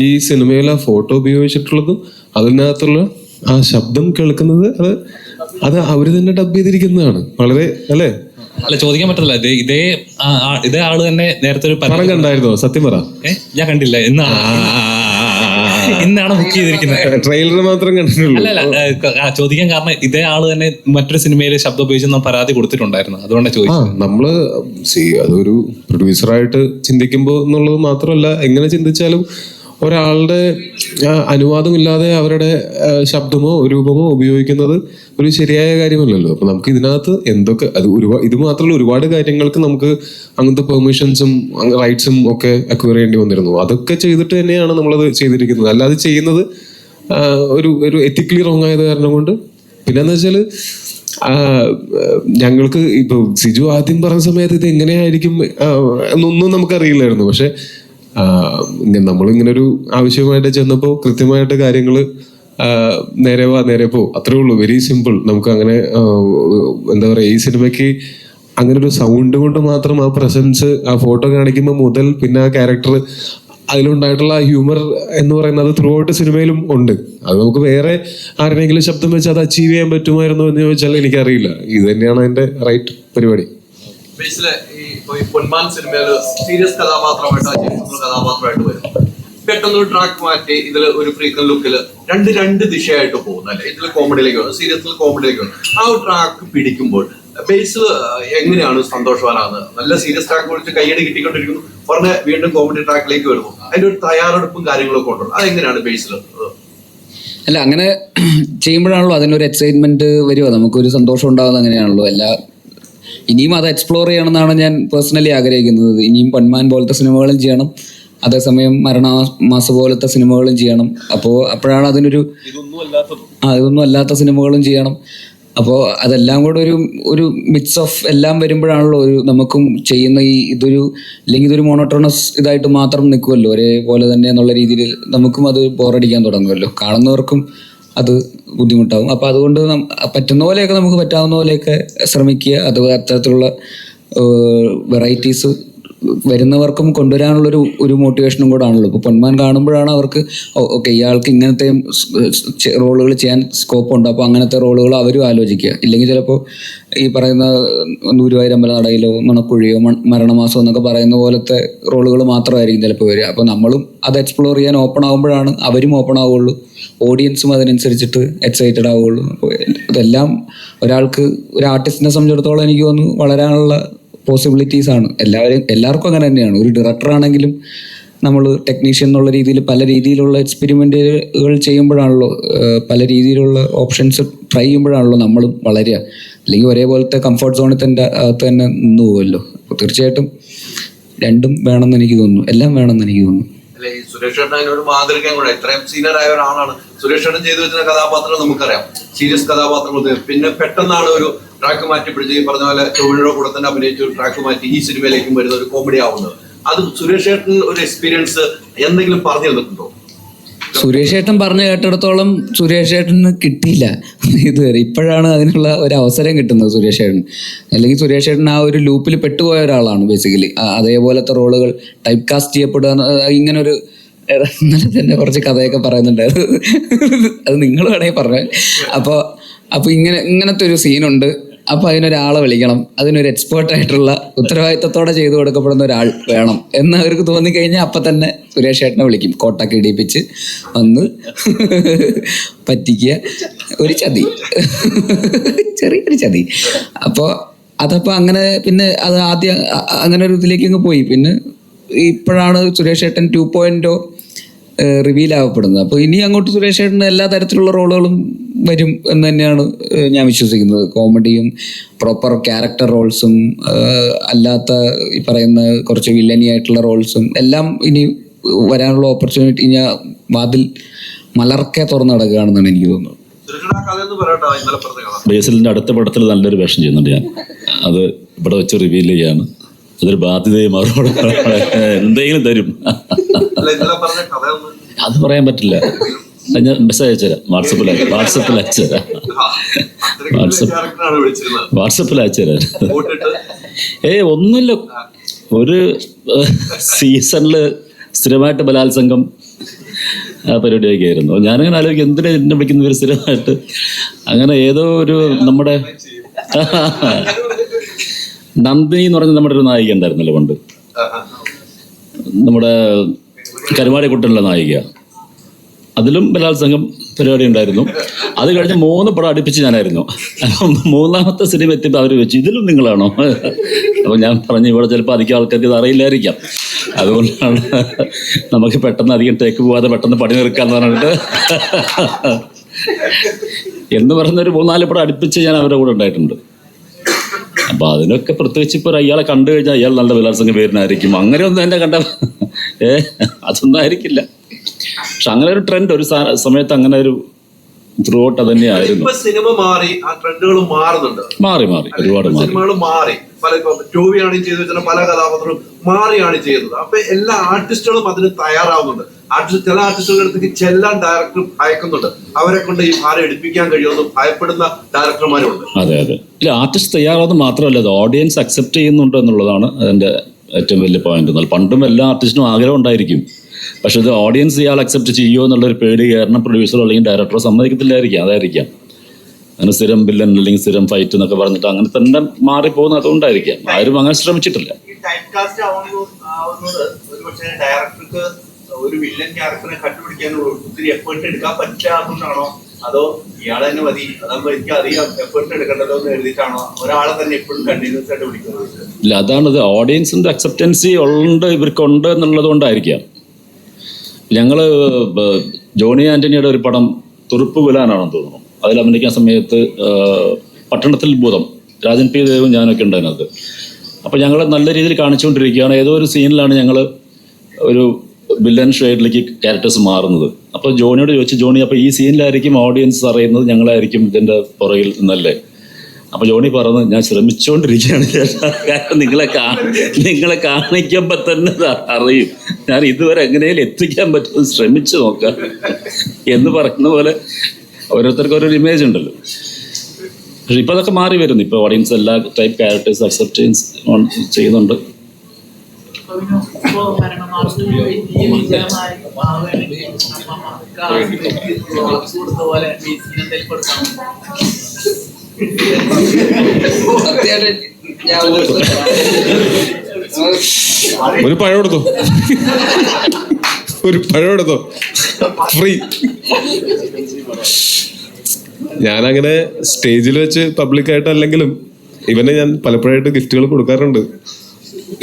ഈ സിനിമയിൽ ആ ഫോട്ടോ ഉപയോഗിച്ചിട്ടുള്ളതും അതിനകത്തുള്ള ആ ശബ്ദം കേൾക്കുന്നത്. അത് അവര് തന്നെ ഡബ് ചെയ്തിരിക്കുന്നതാണ്. വളരെ അല്ലേ? അല്ല, ചോദിക്കാൻ പറ്റില്ല. ഇതേ ആള് തന്നെ നേരത്തെ ഒരു പടം കണ്ടായിരുന്നോ? സത്യം പറ. ഞാൻ കണ്ടില്ല. ഇന്നാണ് ബുക്ക് ചെയ്തിരിക്കുന്നത്. ട്രെയിലർ മാത്രം കണ്ടിട്ടുള്ളൂ. അല്ല, ചോദിക്കാൻ കാരണം ഇതേ ആള് തന്നെ മറ്റൊരു സിനിമയിൽ ശബ്ദം ഉപയോഗിച്ച് പരാതി കൊടുത്തിട്ടുണ്ടായിരുന്നു. അതുകൊണ്ടാണ് ചോദിച്ചത്. നമ്മള് അതൊരു പ്രൊഡ്യൂസറായിട്ട് ചിന്തിക്കുമ്പോൾ എന്നുള്ളത് മാത്രമല്ല, എങ്ങനെ ചിന്തിച്ചാലും ഒരാളുടെ അനുവാദമില്ലാതെ അവരുടെ ശബ്ദമോ രൂപമോ ഉപയോഗിക്കുന്നത് ഒരു ശരിയായ കാര്യമല്ലല്ലോ. അപ്പൊ നമുക്ക് ഇതിനകത്ത് എന്തൊക്കെ ഇത് മാത്രമല്ല, ഒരുപാട് കാര്യങ്ങൾക്ക് നമുക്ക് അങ്ങനത്തെ പെർമിഷൻസും റൈറ്റ്സും ഒക്കെ അക്വയർ ചെയ്യേണ്ടി വന്നിരുന്നു. അതൊക്കെ ചെയ്തിട്ട് തന്നെയാണ് നമ്മളത് ചെയ്തിരിക്കുന്നത്. അല്ലാതെ ചെയ്യുന്നത് ഒരു എത്തിക്കലി റോങ് ആയത് കാരണം കൊണ്ട്. പിന്നെന്ന് വെച്ചാല് ഞങ്ങൾക്ക് ഇപ്പൊ സിജു ആദ്യം പറഞ്ഞ സമയത്ത് ഇത് എങ്ങനെയായിരിക്കും എന്നൊന്നും നമുക്കറിയില്ലായിരുന്നു. പക്ഷെ നമ്മളിങ്ങനെ ഒരു ആവശ്യമായിട്ട് ചെന്നപ്പോൾ കൃത്യമായിട്ട് കാര്യങ്ങൾ നേരെ പോ, അത്രേ ഉള്ളൂ. Very simple. നമുക്ക് അങ്ങനെ എന്താ പറയുക, ഈ സിനിമയ്ക്ക് അങ്ങനെ ഒരു സൗണ്ട് കൊണ്ട് മാത്രം ആ പ്രസൻസ്, ആ ഫോട്ടോ കാണിക്കുമ്പോൾ മുതൽ പിന്നെ ആ ക്യാരക്ടർ അതിലുണ്ടായിട്ടുള്ള ഹ്യൂമർ എന്ന് പറയുന്നത് ത്രൂ ഔട്ട് സിനിമയിലും ഉണ്ട്. അത് നമുക്ക് വേറെ ആരുടെയെങ്കിലും ശബ്ദം വെച്ച് അത് അച്ചീവ് ചെയ്യാൻ പറ്റുമായിരുന്നോ എന്ന് ചോദിച്ചാൽ എനിക്കറിയില്ല. ഇത് തന്നെയാണ് അതിന്റെ റൈറ്റ് പരിപാടി. ഈ പൊന്മാൻ സിനിമയില് സീരിയസ് കഥാപാത്രമായിട്ട് അജയ് കഥാപാത്രമായിട്ട് വരും. പെട്ടെന്ന് ഒരു ട്രാക്ക് മാറ്റി ഇതിൽ ഒരു ഫ്രീക്വന്റ് ലുക്കിൽ രണ്ട് ദിശയായിട്ട് പോകുന്നു അല്ലെ. ഇതിൽ കോമഡിയിലേക്ക് വന്നു, സീരിയസിൽ കോമഡിയിലേക്ക് വന്നു. ആ ഒരു ട്രാക്ക് പിടിക്കുമ്പോൾ ബേസിൽ എങ്ങനെയാണ് സന്തോഷവാനാകുന്നത്? നല്ല സീരിയസ് ട്രാക്ക് വിളിച്ച് കയ്യടി കിട്ടിക്കൊണ്ടിരിക്കുന്നു, പറഞ്ഞ വീണ്ടും കോമഡി ട്രാക്കിലേക്ക് വരുന്നു. അതിന്റെ ഒരു തയ്യാറെടുപ്പും കാര്യങ്ങളൊക്കെ ഉണ്ടോ? അതെങ്ങനെയാണ് ബേസിൽ? അല്ല, അങ്ങനെ ചെയ്യുമ്പോഴാണല്ലോ അതിനൊരു എക്സൈറ്റ്മെന്റ് വരുമോ, നമുക്കൊരു സന്തോഷം ഉണ്ടാകുന്നത് അങ്ങനെയാണല്ലോ. ഇനിയും അത് എക്സ്പ്ലോർ ചെയ്യണമെന്നാണ് ഞാൻ പേഴ്സണലി ആഗ്രഹിക്കുന്നത്. ഇനിയും പൊന്മാൻ പോലത്തെ സിനിമകളും ചെയ്യണം, അതേസമയം മരണമാസ പോലത്തെ സിനിമകളും ചെയ്യണം. അപ്പോഴാണ് അതിനൊരു ഇതൊന്നും അല്ലാത്ത സിനിമകളും ചെയ്യണം. അപ്പോൾ അതെല്ലാം കൂടെ ഒരു മിക്സ് ഓഫ് എല്ലാം വരുമ്പോഴാണല്ലോ നമുക്കും ചെയ്യുന്ന അല്ലെങ്കിൽ ഇതൊരു മോണോട്ടോണസ് ഇതായിട്ട് മാത്രം നിൽക്കുമല്ലോ, ഒരേപോലെ തന്നെ എന്നുള്ള രീതിയിൽ നമുക്കും അത് ബോറടിക്കാൻ തുടങ്ങുമല്ലോ, കാണുന്നവർക്കും അത് ബുദ്ധിമുട്ടാവും. അപ്പോൾ അതുകൊണ്ട് പറ്റുന്ന പോലെയൊക്കെ നമുക്ക് പറ്റാവുന്ന പോലെയൊക്കെ ശ്രമിക്കുക. അത് അത്തരത്തിലുള്ള വെറൈറ്റീസ് വരുന്നവർക്കും കൊണ്ടുവരാനുള്ളൊരു മോട്ടിവേഷനും കൂടെ ആണല്ലോ. ഇപ്പോൾ പൊന്മാൻ കാണുമ്പോഴാണ് അവർക്ക് ഓക്കെ ഇയാൾക്ക് ഇങ്ങനത്തെ റോളുകൾ ചെയ്യാൻ സ്കോപ്പ് ഉണ്ട്, അപ്പോൾ അങ്ങനത്തെ റോളുകൾ അവരും ആലോചിക്കുക. ഇല്ലെങ്കിൽ ചിലപ്പോൾ ഈ പറയുന്ന ഗുരുവായൂർ അമ്പലനടയിലോ നുണക്കുഴിയോ മരണമാസം എന്നൊക്കെ പറയുന്ന പോലത്തെ റോളുകൾ മാത്രമായിരിക്കും ചിലപ്പോൾ വരിക. അപ്പോൾ നമ്മളും അത് എക്സ്പ്ലോർ ചെയ്യാൻ ഓപ്പൺ ആകുമ്പോഴാണ് അവരും ഓപ്പൺ ആവുകയുള്ളൂ, ഓഡിയൻസും അതിനനുസരിച്ചിട്ട് എക്സൈറ്റഡ് ആവുകയുള്ളൂ. അപ്പോൾ ഇതെല്ലാം ഒരു ആർട്ടിസ്റ്റിനെ സംബന്ധിച്ചിടത്തോളം എനിക്ക് തോന്നുന്നു വളരാനുള്ള പോസിബിലിറ്റീസ് ആണ്. എല്ലാവർക്കും അങ്ങനെ തന്നെയാണ്. ഒരു ഡയറക്ടർ ആണെങ്കിലും നമ്മൾ ടെക്നീഷ്യൻ എന്നുള്ള രീതിയിൽ പല രീതിയിലുള്ള എക്സ്പെരിമെൻറ്റുകൾ ചെയ്യുമ്പോഴാണല്ലോ, പല രീതിയിലുള്ള ഓപ്ഷൻസ് ട്രൈ ചെയ്യുമ്പോഴാണല്ലോ നമ്മളും വളരുക. അല്ലെങ്കിൽ ഒരേപോലത്തെ കംഫർട്ട് സോണിൽ അകത്ത് തന്നെ നിന്ന് പോകുമല്ലോ. അപ്പോൾ തീർച്ചയായിട്ടും രണ്ടും വേണമെന്ന് എനിക്ക് തോന്നുന്നു, എല്ലാം വേണമെന്ന് എനിക്ക് തോന്നുന്നു. അല്ലെ, ഈ സുരേഷ് ചേട്ടൻ അതിനൊരു മാതൃകയും കൂടെ. ഇത്രയും സീനിയർ ആയ ഒരാളാണ് സുരേഷ് ചേട്ടൻ ചെയ്തു വെച്ചിരുന്ന കഥാപാത്രങ്ങൾ നമുക്കറിയാം, സീരിയസ് കഥാപാത്രങ്ങൾ. പിന്നെ പെട്ടെന്നാണ് ഒരു ട്രാക്ക് മാറ്റി പിടിച്ച് ഈ പറഞ്ഞ പോലെ ടോവിനോയുടെ കൂടെ തന്നെ അഭിനയിച്ച് ഒരു ട്രാക്ക് മാറ്റി ഈ സിനിമയിലേക്കും വരുന്ന ഒരു കോമഡി ആവുന്നത്. അത് സുരേഷ് ചേട്ടൻ ഒരു എക്സ്പീരിയൻസ് എന്തെങ്കിലും പറഞ്ഞു തന്നിട്ടുണ്ടോ? സുരേഷ് ഏട്ടൻ പറഞ്ഞു കേട്ടിടത്തോളം സുരേഷ് ഏട്ടന് കിട്ടിയില്ല ഇതുവരെ. ഇപ്പോഴാണ് അതിനുള്ള ഒരു അവസരം കിട്ടുന്നത് സുരേഷ് ഏട്ടൻ. അല്ലെങ്കിൽ സുരേഷ് ഏട്ടൻ ആ ഒരു ലൂപ്പിൽ പെട്ടുപോയ ഒരാളാണ് ബേസിക്കലി. അതേപോലത്തെ റോളുകൾ ടൈപ്പ് കാസ്റ്റ് ചെയ്യപ്പെടുക, ഇങ്ങനൊരു ഇന്നലെ തന്നെ കുറച്ച് കഥയൊക്കെ പറയുന്നുണ്ടായിരുന്നു, അത് നിങ്ങൾ വേണമെങ്കിൽ പറഞ്ഞു. അപ്പോൾ ഇങ്ങനത്തെ ഒരു സീനുണ്ട്, അപ്പോൾ അതിനൊരാളെ വിളിക്കണം, അതിനൊരു എക്സ്പേർട്ടായിട്ടുള്ള ഉത്തരവാദിത്തത്തോടെ ചെയ്തു കൊടുക്കപ്പെടുന്ന ഒരാൾ വേണം എന്ന് അവർക്ക് തോന്നിക്കഴിഞ്ഞാൽ അപ്പം തന്നെ സുരേഷ് ഏട്ടനെ വിളിക്കും. കോട്ടൊക്കെ ഇടിപ്പിച്ച് വന്ന് പറ്റിക്കുക, ഒരു ചതി, ചെറിയൊരു ചതി. അതപ്പോൾ അങ്ങനെ പിന്നെ അത് ആദ്യം അങ്ങനെ ഒരു ഇതിലേക്ക് അങ്ങ് പോയി. പിന്നെ ഇപ്പോഴാണ് സുരേഷ് ഏട്ടൻ 2.0 റിവീൽ ആവപ്പെടുന്നത്. അപ്പോൾ ഇനി അങ്ങോട്ട് സുരേഷ് ഏട്ടന് എല്ലാ തരത്തിലുള്ള റോളുകളും വരും എന്ന് തന്നെയാണ് ഞാൻ വിശ്വസിക്കുന്നത്. കോമഡിയും പ്രോപ്പർ ക്യാരക്ടർ റോൾസും അല്ലാത്ത ഈ പറയുന്ന കുറച്ച് വില്ലനി ആയിട്ടുള്ള റോൾസും എല്ലാം ഇനി വരാനുള്ള ഓപ്പർച്യൂണിറ്റി ഞാൻ വാതിൽ മലർക്കെ തുറന്നു നടക്കുകയാണെന്നാണ് എനിക്ക് തോന്നുന്നത്. ബേസിലിൻ്റെ അടുത്ത പടത്തിൽ നല്ലൊരു വേഷം ചെയ്യുന്നുണ്ട് ഞാൻ. അത് ഇവിടെ വെച്ച് റിവീൽ ചെയ്യാണ്. അതൊരു ബാധ്യതയെ മാറും, എന്തെങ്കിലും തരും. അത് പറയാൻ പറ്റില്ല. ഞാൻ മെസ്സേജ് അയച്ചുതരാം, വാട്സപ്പിൽ അയച്ചുതരാം. ഒന്നുമില്ല, ഒരു സീസണിൽ സ്ഥിരമായിട്ട് ബലാത്സംഗം ആ പരിപാടിയൊക്കെ ആയിരുന്നു. ഞാനങ്ങനെ ആലോചിക്കും എന്തിനാ എന്നെ വിളിക്കുന്നവർ സ്ഥിരമായിട്ട്. അങ്ങനെ ഏതോ ഒരു നമ്മുടെ നന്ദിനി എന്ന് പറഞ്ഞ നമ്മുടെ ഒരു നായിക ഉണ്ടായിരുന്നല്ലോ പണ്ട്, നമ്മുടെ കരുമാടിക്കുട്ടനുള്ള നായിക. അതിലും ബലാത്സംഗം പരിപാടി ഉണ്ടായിരുന്നു. അത് കഴിഞ്ഞ് 3 പടം അടുപ്പിച്ച് ഞാനായിരുന്നു. അപ്പം 3ാമത്തെ സിനിമ എത്തിയപ്പോൾ അവർ വെച്ചു ഇതിലും നിങ്ങളാണോ? അപ്പോൾ ഞാൻ പറഞ്ഞു ഇവിടെ ചിലപ്പോൾ അധികം ആൾക്കാർക്ക് ഇത് അറിയില്ലായിരിക്കാം, അതുകൊണ്ടാണ് നമുക്ക് പെട്ടെന്ന് അധികം ടേക്ക് പോവാതെ പെട്ടെന്ന് പണി തീർക്കാന്ന് പറഞ്ഞിട്ട് എന്ന് പറഞ്ഞൊരു 3-4 പടം അടുപ്പിച്ച് ഞാൻ അവരുടെ കൂടെ ഉണ്ടായിട്ടുണ്ട്. അപ്പൊ അതിനൊക്കെ പ്രത്യേകിച്ച് ഇപ്പോൾ അയാളെ കണ്ടു കഴിഞ്ഞാൽ അയാൾ നല്ല ബലാത്സംഗം പേരിനായിരിക്കും, അങ്ങനെയൊന്നും എന്നെ കണ്ട അതൊന്നും ആയിരിക്കില്ല. പക്ഷെ അങ്ങനെ ഒരു ട്രെൻഡ് ഒരു സമയത്ത് അങ്ങനെ ഒരു ത്രൂ ഔട്ട് അത് തന്നെയായിരുന്നു. സിനിമ മാറി, ആ ട്രെൻഡുകൾ മാറുന്നുണ്ട്, മാറി ഒരുപാട് സിനിമകൾ മാറി. പല ടോവിയാണ് ചെയ്തു വെച്ചാൽ പല കഥാപാത്രങ്ങളും മാറിയാണ് ചെയ്യുന്നത്. അപ്പൊ എല്ലാ ആർട്ടിസ്റ്റുകളും അതിന് തയ്യാറാവുന്നുണ്ട്. ചില ആർട്ടിസ്റ്റുകളുടെ അടുത്തേക്ക് ചെല്ലാൻ ഡയറക്ടർ ഭയക്കുന്നുണ്ട്, അവരെ കൊണ്ട് ഈ ഭാരം എടുപ്പിക്കാൻ കഴിയുമെന്ന് ഭയപ്പെടുന്ന ഡയറക്ടർമാരുണ്ട്. അതെ ഇല്ല, ആർട്ടിസ്റ്റ് തയ്യാറാവുന്നത് മാത്രമല്ല, അത് ഓഡിയൻസ് അക്സെപ്റ്റ് ചെയ്യുന്നുണ്ട് എന്നുള്ളതാണ് അതിന്റെ ഏറ്റവും വലിയ പോയിന്റ്. എന്നാൽ പണ്ടും എല്ലാ ആർട്ടിസ്റ്റിനും ആഗ്രഹം ഉണ്ടായിരിക്കും പക്ഷെ ഇത് ഓഡിയൻസ് ഇയാൾ അക്സെപ്റ്റ് ചെയ്യുമോ എന്നുള്ളൊരു പേടി കാരണം പ്രൊഡ്യൂസറോ അല്ലെങ്കിൽ ഡയറക്ടറോ സമ്മതിക്കത്തില്ലായിരിക്കും. അതായിരിക്കാം അങ്ങനെ സ്ഥിരം വില്ലൻ അല്ലെങ്കിൽ സ്ഥിരം ഫൈറ്റ് എന്നൊക്കെ പറഞ്ഞിട്ട് അങ്ങനെ തന്നെ മാറിപ്പോകുന്നത് അതുകൊണ്ടായിരിക്കാം. ആരും അങ്ങനെ ശ്രമിച്ചിട്ടില്ല. ഈ ടൈപ്പ് കാസ്റ്റ് ആവുന്നത് ഒരുപക്ഷെ ഡയറക്ടർക്ക് ഒരു വില്ലൻ ക്യാരക്ടറിനെ കണ്ടുപിടിക്കാൻ ഒത്തിരി എഫേർട്ട് എടുക്കാൻ പറ്റാത്തതുകൊണ്ടാണോ, അതോ ഇയാളെ തന്നെ മതി അതാകുമ്പോൾ എനിക്ക് അധികം എഫേർട്ട് എടുക്കണ്ടല്ലോ എന്ന് എഴുതിയിട്ടാണോ ഒരാളെ തന്നെ എപ്പോഴും കണ്ടിന്യൂസ് ആയിട്ട് വിളിക്കുന്നത്? ഇല്ല, അതാണത് ഓഡിയൻസിന്റെ അക്സെപ്റ്റൻസി ഉണ്ട് ഇവർക്കുണ്ട് എന്നുള്ളത് കൊണ്ടായിരിക്കാം. ഞങ്ങള് ജോണി ആന്റണിയുടെ ഒരു പടം തുറുപ്പ് വിലാനാണെന്ന് തോന്നുന്നു, അതിൽ അഭിനയിക്കുന്ന സമയത്ത് പട്ടണത്തിൽ ഭൂതം രാജൻ പി ദേവും ഞാനൊക്കെ ഉണ്ടായിരുന്നത്. അപ്പോൾ ഞങ്ങൾ നല്ല രീതിയിൽ കാണിച്ചുകൊണ്ടിരിക്കുകയാണ്. ഏതോ ഒരു സീനിലാണ് ഞങ്ങൾ ഒരു വില്ലൻ ഷെയ്ഡിലേക്ക് ക്യാരക്ടേഴ്സ് മാറുന്നത്. അപ്പോൾ ജോണിയോട് ചോദിച്ചു, ജോണി അപ്പോൾ ഈ സീനിലായിരിക്കും ഓഡിയൻസ് അറിയുന്നത് ഞങ്ങളായിരിക്കും ഇതിൻ്റെ പുറകിൽ നിന്നല്ലേ? അപ്പോൾ ജോണി പറഞ്ഞു, ഞാൻ ശ്രമിച്ചുകൊണ്ടിരിക്കുകയാണ് കാരണം നിങ്ങളെ കാണിക്കുമ്പോൾ തന്നെ അറിയും, ഞാൻ ഇതുവരെ എങ്ങനെയും എത്തിക്കാൻ പറ്റുമെന്ന് ശ്രമിച്ചു നോക്കാം എന്ന് പറയുന്ന പോലെ ഓരോരുത്തർക്കും ഓരോ ഇമേജ് ഉണ്ടല്ലോ. പക്ഷെ ഇപ്പം അതൊക്കെ മാറി വരുന്നു. ഇപ്പോൾ ഓഡിയൻസ് എല്ലാ ടൈപ്പ് ക്യാരക്ടേഴ്സ് അക്സെപ്റ്റ് ചെയ്യുന്നുണ്ട്. ഒരു പഴം എടുത്തോ, ഒരു പഴം എടുത്തോ, ഫ്രീ. ഞാനങ്ങനെ സ്റ്റേജിൽ വെച്ച് പബ്ലിക്കായിട്ടല്ലെങ്കിലും ഇവനെ ഞാൻ പലപ്പോഴായിട്ട് ഗിഫ്റ്റുകൾ കൊടുക്കാറുണ്ട്.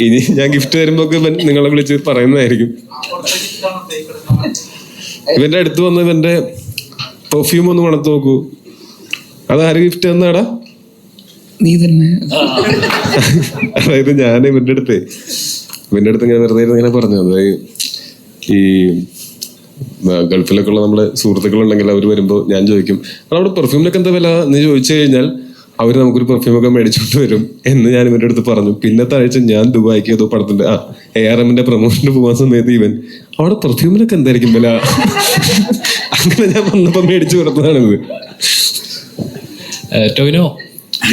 ഇനി ഞാൻ ഗിഫ്റ്റ് തരുമ്പോ ഇവൻ നിങ്ങളെ വിളിച്ച് പറയുന്നതായിരിക്കും. ഇവന്റെ അടുത്ത് വന്ന് ഇവന്റെ പെർഫ്യൂം ഒന്ന് മണത്ത് നോക്കൂ. അതാര് ഗിഫ്റ്റ് തന്നാടാ? നീ തന്നെ. അതായത് ഞാൻ ഇവന്റെ അടുത്ത് ഇങ്ങനെ വെറുതെ ഇങ്ങനെ പറഞ്ഞു, അതായത് ഈ ഗൾഫിലൊക്കെ ഉള്ള നമ്മുടെ സുഹൃത്തുക്കളുണ്ടെങ്കിൽ അവർ വരുമ്പോൾ ഞാൻ ചോദിക്കും, അവിടെ പെർഫ്യൂമിനൊക്കെ എന്താ വില എന്ന് ചോദിച്ചു കഴിഞ്ഞാൽ അവർ നമുക്കൊരു പെർഫ്യൂമൊക്കെ മേടിച്ചോണ്ട് വരും എന്ന് ഞാൻ ഇവന്റെ അടുത്ത് പറഞ്ഞു. പിന്നത്തെ ആഴ്ച ഞാൻ ദുബായിക്ക് ഏതോ പടത്തിന്റെ ARMന്റെ പ്രൊമോഷന് പോകാൻ സമയത്ത് ഇവൻ അവിടെ പെർഫ്യൂമിനൊക്കെ എന്തായിരിക്കും വില, അങ്ങനെ ഞാൻ വന്നപ്പോ മേടിച്ചു കൊടുത്തതാണിത്. ടോവിനോ,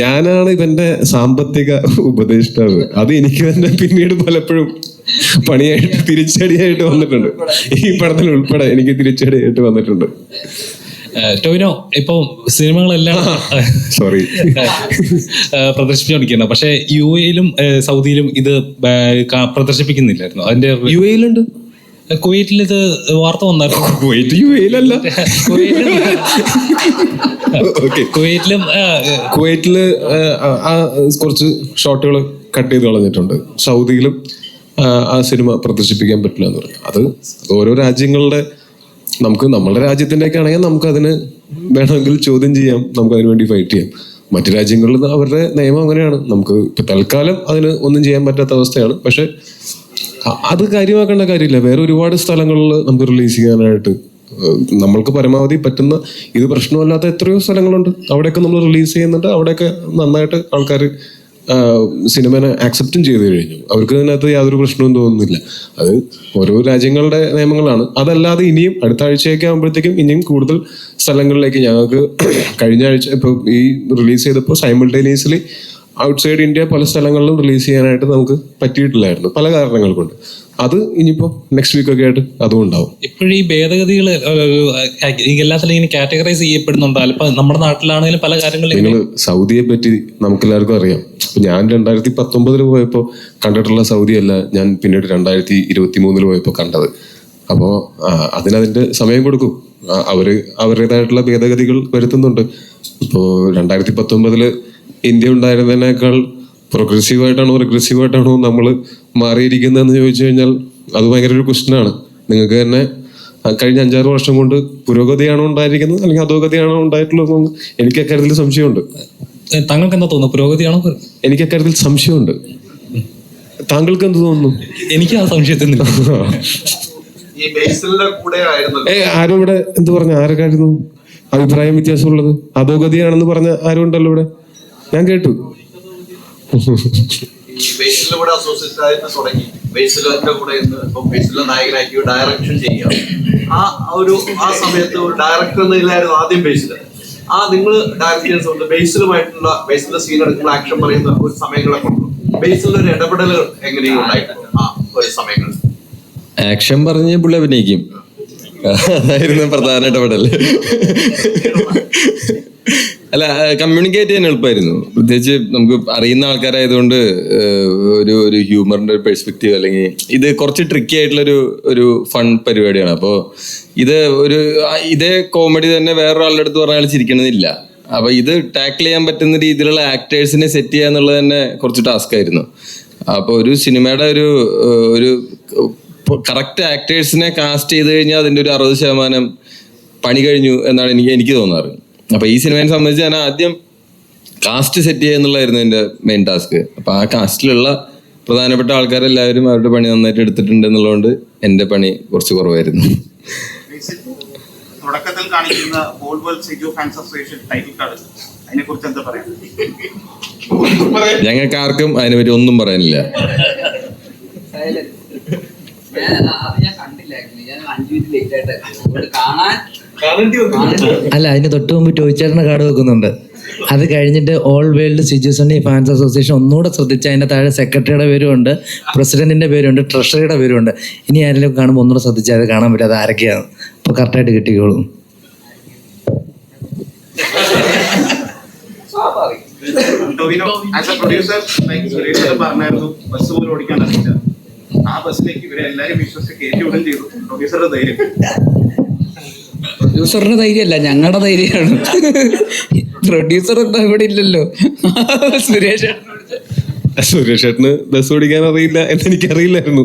ഞാനാണ് ഇവന്റെ സാമ്പത്തിക ഉപദേഷ്ടാവ്. അത് എനിക്ക് തന്നെ പിന്നീട് പലപ്പോഴും പണിയായിട്ട് തിരിച്ചടിയായിട്ട് വന്നിട്ടുണ്ട്. ഈ പടത്തിൽ ഉൾപ്പെടെ എനിക്ക് തിരിച്ചടിയായിട്ട് വന്നിട്ടുണ്ട്. ടോവിനോ, ഇപ്പൊ സിനിമകളെല്ലാം സോറി പ്രദർശിപ്പിച്ചുകൊണ്ടിരിക്കുന്നു. പക്ഷെ UAE-ലും സൗദിയിലും ഇത് പ്രദർശിപ്പിക്കുന്നില്ലായിരുന്നു. അതിന്റെ UAE-ലുണ്ട്, കുവൈറ്റിൽ ഇത് വാർത്ത വന്നായിരുന്നു. കുവൈറ്റ് UAE-ലല്ല. കുവൈറ്റില് കുറച്ച് ഷോട്ടുകൾ കട്ട് ചെയ്ത് കളഞ്ഞിട്ടുണ്ട്. സൗദിയിലും ആ സിനിമ പ്രദർശിപ്പിക്കാൻ പറ്റില്ല എന്ന് പറഞ്ഞു. അത് ഓരോ രാജ്യങ്ങളുടെ, നമുക്ക് നമ്മുടെ രാജ്യത്തിൻ്റെ ഒക്കെ ആണെങ്കിൽ നമുക്ക് അതിന് വേണമെങ്കിൽ ചോദ്യം ചെയ്യാം, നമുക്ക് അതിനു വേണ്ടി ഫൈറ്റ് ചെയ്യാം. മറ്റു രാജ്യങ്ങളിൽ അവരുടെ നിയമം അങ്ങനെയാണ്. നമുക്ക് ഇപ്പൊ തൽക്കാലം അതിന് ഒന്നും ചെയ്യാൻ പറ്റാത്ത അവസ്ഥയാണ്. പക്ഷെ അത് കാര്യമാക്കേണ്ട കാര്യമില്ല. വേറെ ഒരുപാട് സ്ഥലങ്ങളിൽ നമുക്ക് റിലീസ് ചെയ്യാനായിട്ട് നമ്മൾക്ക് പരമാവധി പറ്റുന്ന, ഇത് പ്രശ്നമല്ലാത്ത എത്രയോ സ്ഥലങ്ങളുണ്ട്, അവിടെയൊക്കെ നമ്മൾ റിലീസ് ചെയ്യുന്നുണ്ട്. അവിടെയൊക്കെ നന്നായിട്ട് ആൾക്കാർ സിനിമനെ ആക്സെപ്റ്റും ചെയ്തു കഴിഞ്ഞു. അവർക്ക് അതിനകത്ത് യാതൊരു പ്രശ്നവും തോന്നുന്നില്ല. അത് ഓരോ രാജ്യങ്ങളുടെ നിയമങ്ങളാണ്. അതല്ലാതെ ഇനിയും അടുത്ത ആഴ്ചയൊക്കെ ആകുമ്പോഴത്തേക്കും ഇനിയും കൂടുതൽ സ്ഥലങ്ങളിലേക്ക് ഞങ്ങൾക്ക് കഴിഞ്ഞ ആഴ്ച ഇപ്പോൾ ഈ റിലീസ് ചെയ്തപ്പോൾ സൈമിൾട്ടേനിയസ്ലി ഔട്ട്സൈഡ് ഇന്ത്യ പല സ്ഥലങ്ങളിലും റിലീസ് ചെയ്യാനായിട്ട് നമുക്ക് പറ്റിയിട്ടില്ലായിരുന്നു പല കാരണങ്ങൾ കൊണ്ട്. അത് ഇനിയിപ്പോ നെക്സ്റ്റ് വീക്കൊക്കെ ആയിട്ട് അതും ഉണ്ടാവും. ഇപ്പോഴും ഈ ഭേദഗതികൾ എല്ലാത്തിലും ഇങ്ങനെ കാറ്റഗറൈസ് ചെയ്യപ്പെടുന്നുണ്ടോ? അല്ലെ നമ്മുടെ നാട്ടിലാണെങ്കിലും പല കാര്യങ്ങളും. നിങ്ങൾ സൗദിയെ പറ്റി നമുക്കെല്ലാവർക്കും അറിയാം. ഞാൻ 2019 പോയപ്പോൾ കണ്ടിട്ടുള്ള സൗദി അല്ല ഞാൻ പിന്നീട് 2023 പോയപ്പോൾ കണ്ടത്. അപ്പോൾ അതിനതിൻ്റെ സമയം കൊടുക്കും. അവരുടേതായിട്ടുള്ള ഭേദഗതികൾ വരുത്തുന്നുണ്ട്. ഇപ്പോൾ 2019 ഇന്ത്യ ഉണ്ടായിരുന്നതിനേക്കാൾ പ്രോഗ്രസീവായിട്ടാണോ റിഗ്രസീവായിട്ടാണോ നമ്മൾ മാറിയിരിക്കുന്നതെന്ന് ചോദിച്ചു കഴിഞ്ഞാൽ അത് ഭയങ്കര ഒരു ക്വസ്റ്റ്യനാണ്. നിങ്ങൾക്ക് തന്നെ കഴിഞ്ഞ 5-6 വർഷം കൊണ്ട് പുരോഗതിയാണോ ഉണ്ടായിരിക്കുന്നത് അല്ലെങ്കിൽ അധോഗതിയാണോ ഉണ്ടായിട്ടുള്ളതെന്ന് എനിക്ക് അക്കാര്യത്തിൽ സംശയമുണ്ട്. താങ്കൾക്ക് എന്താ തോന്നുന്നു, പുരോഗതിയാണോ? എനിക്ക് അക്കാര്യത്തിൽ സംശയമുണ്ട്. താങ്കൾക്ക് എന്ത് തോന്നുന്നു? എനിക്ക് ആ സംശയത്തിൽ ഈ ബേസിലിന്റെ കൂടെ ആയിരുന്നു ആരും ഇവിടെ എന്ത് പറഞ്ഞ ആരൊക്കെയായിരുന്നു അഭിപ്രായം വ്യത്യാസമുള്ളത്? അധോഗതിയാണെന്ന് പറഞ്ഞ ആരും ഉണ്ടല്ലോ ഇവിടെ, ഞാൻ കേട്ടു. ഈ ബേസിലിന്റെ കൂടെ അസോസിയേറ്റ് ആയിട്ട് തുടങ്ങി, ബേസിലിന്റെ കൂടെ ഇപ്പം ബേസിലെ നായകനാക്കി ഡയറക്ഷൻ ചെയ്യാം. ആ സമയത്ത് ഒരു ഡയറക്ടർ എന്നതിലായിരുന്നു ആദ്യം ബേസിൽ. നിങ്ങൾ ഡയറക്ട് ചെയ്യുന്ന സമയത്ത് ബേസിലുമായിട്ടുള്ള ബേസിലെ സീൻ എടുക്കുന്ന ആക്ഷൻ പറയുന്ന ഒരു സമയങ്ങളൊക്കെ ഉണ്ട്. ബേസിലെ ഒരു ഇടപെടൽ എങ്ങനെയും ഉണ്ടായിട്ടുണ്ട് ആ ഒരു സമയങ്ങൾ? ആക്ഷൻ പറഞ്ഞ് പുള്ളി അഭിനയിക്കും, അതായിരുന്നു പ്രധാന ഇടപെടല്. അല്ല, കമ്മ്യൂണിക്കേറ്റ് ചെയ്യാൻ എളുപ്പമായിരുന്നു. പ്രത്യേകിച്ച് നമുക്ക് അറിയുന്ന ആൾക്കാരായതുകൊണ്ട് ഒരു ഹ്യൂമറിന്റെ ഒരു പെർസ്പെക്റ്റീവ്, അല്ലെങ്കിൽ ഇത് കുറച്ച് ട്രിക്കി ആയിട്ടുള്ളൊരു ഫൺ പരിപാടിയാണ്. അപ്പോൾ ഇതേ കോമഡി തന്നെ വേറൊരാളുടെ അടുത്ത് പറഞ്ഞാൽ ചിരിക്കണമെന്നില്ല. അപ്പൊ ഇത് ടാക്കിൾ ചെയ്യാൻ പറ്റുന്ന രീതിയിലുള്ള ആക്ടേഴ്സിനെ സെറ്റ് ചെയ്യുക എന്നുള്ളത് തന്നെ കുറച്ച് ടാസ്ക് ആയിരുന്നു. അപ്പൊ ഒരു സിനിമയുടെ ഒരു കറക്റ്റ് ആക്ടേഴ്സിനെ കാസ്റ്റ് ചെയ്ത് കഴിഞ്ഞാൽ അതിന്റെ ഒരു 60% പണി കഴിഞ്ഞു എന്നാണ് എനിക്ക് തോന്നാറ്. അപ്പൊ ഈ സിനിമയെ സംബന്ധിച്ച് ഞാൻ ആദ്യം കാസ്റ്റ് സെറ്റ് ചെയ്യുക എന്നുള്ളതായിരുന്നു എന്റെ മെയിൻ ടാസ്ക്. അപ്പൊ ആ കാസ്റ്റിലുള്ള പ്രധാനപ്പെട്ട ആൾക്കാരെല്ലാവരും അവരുടെ പണി നന്നായിട്ട് എടുത്തിട്ടുണ്ട് എന്നുള്ളതുകൊണ്ട് എന്റെ പണി കുറച്ച് കുറവായിരുന്നു. തുടക്കത്തിൽ കാണിക്കുന്ന whole world Siju fans association title card, അതിനെ കുറിച്ച് എന്താ പറയാ? ഞങ്ങൾക്ക് ആർക്കും അതിനെ പറ്റി ഒന്നും പറയാനില്ല. അല്ല, അതിന് തൊട്ട് മുമ്പ് ടോയ്ച്ചേട്ടൻ്റെ കാർഡ് വെക്കുന്നുണ്ട്. അത് കഴിഞ്ഞിട്ട് all world Siju Sunny fans association ഒന്നുകൂടെ ശ്രദ്ധിച്ച് അതിൻ്റെ താഴെ സെക്രട്ടറിയുടെ പേരുമുണ്ട്, പ്രസിഡന്റിന്റെ പേരുണ്ട്, ട്രഷറിയുടെ പേരുണ്ട്. ഇനി ആരെങ്കിലും കാണുമ്പോൾ ഒന്നുകൂടെ ശ്രദ്ധിച്ചാൽ അത് കാണാൻ പറ്റും അത് ആരൊക്കെയാണ്. അപ്പോൾ കറക്റ്റായിട്ട് കിട്ടിക്കോളും. ആസ് എ പ്രൊഡ്യൂസർ സുരേഷ് പറഞ്ഞായിരുന്നു ബസ് പോലും ഓടിക്കാൻ അറിയില്ല. ആ ബസ്സിലേക്ക് ഇവരെ എല്ലാവരും വിശ്വസിച്ച് കയറ്റി വിടുകയും ചെയ്തു. പ്രൊഡ്യൂസറുടെ ധൈര്യം. പ്രൊഡ്യൂസറിന്റെ ധൈര്യമല്ല, ഞങ്ങളുടെ ധൈര്യമാണ്. പ്രൊഡ്യൂസർ എന്താ ഇവിടെ ഇല്ലല്ലോ. സുരേഷ് ചേട്ടന് ബസ് ഓടിക്കാൻ അറിയില്ല എന്ന് എനിക്കറിയില്ലായിരുന്നു.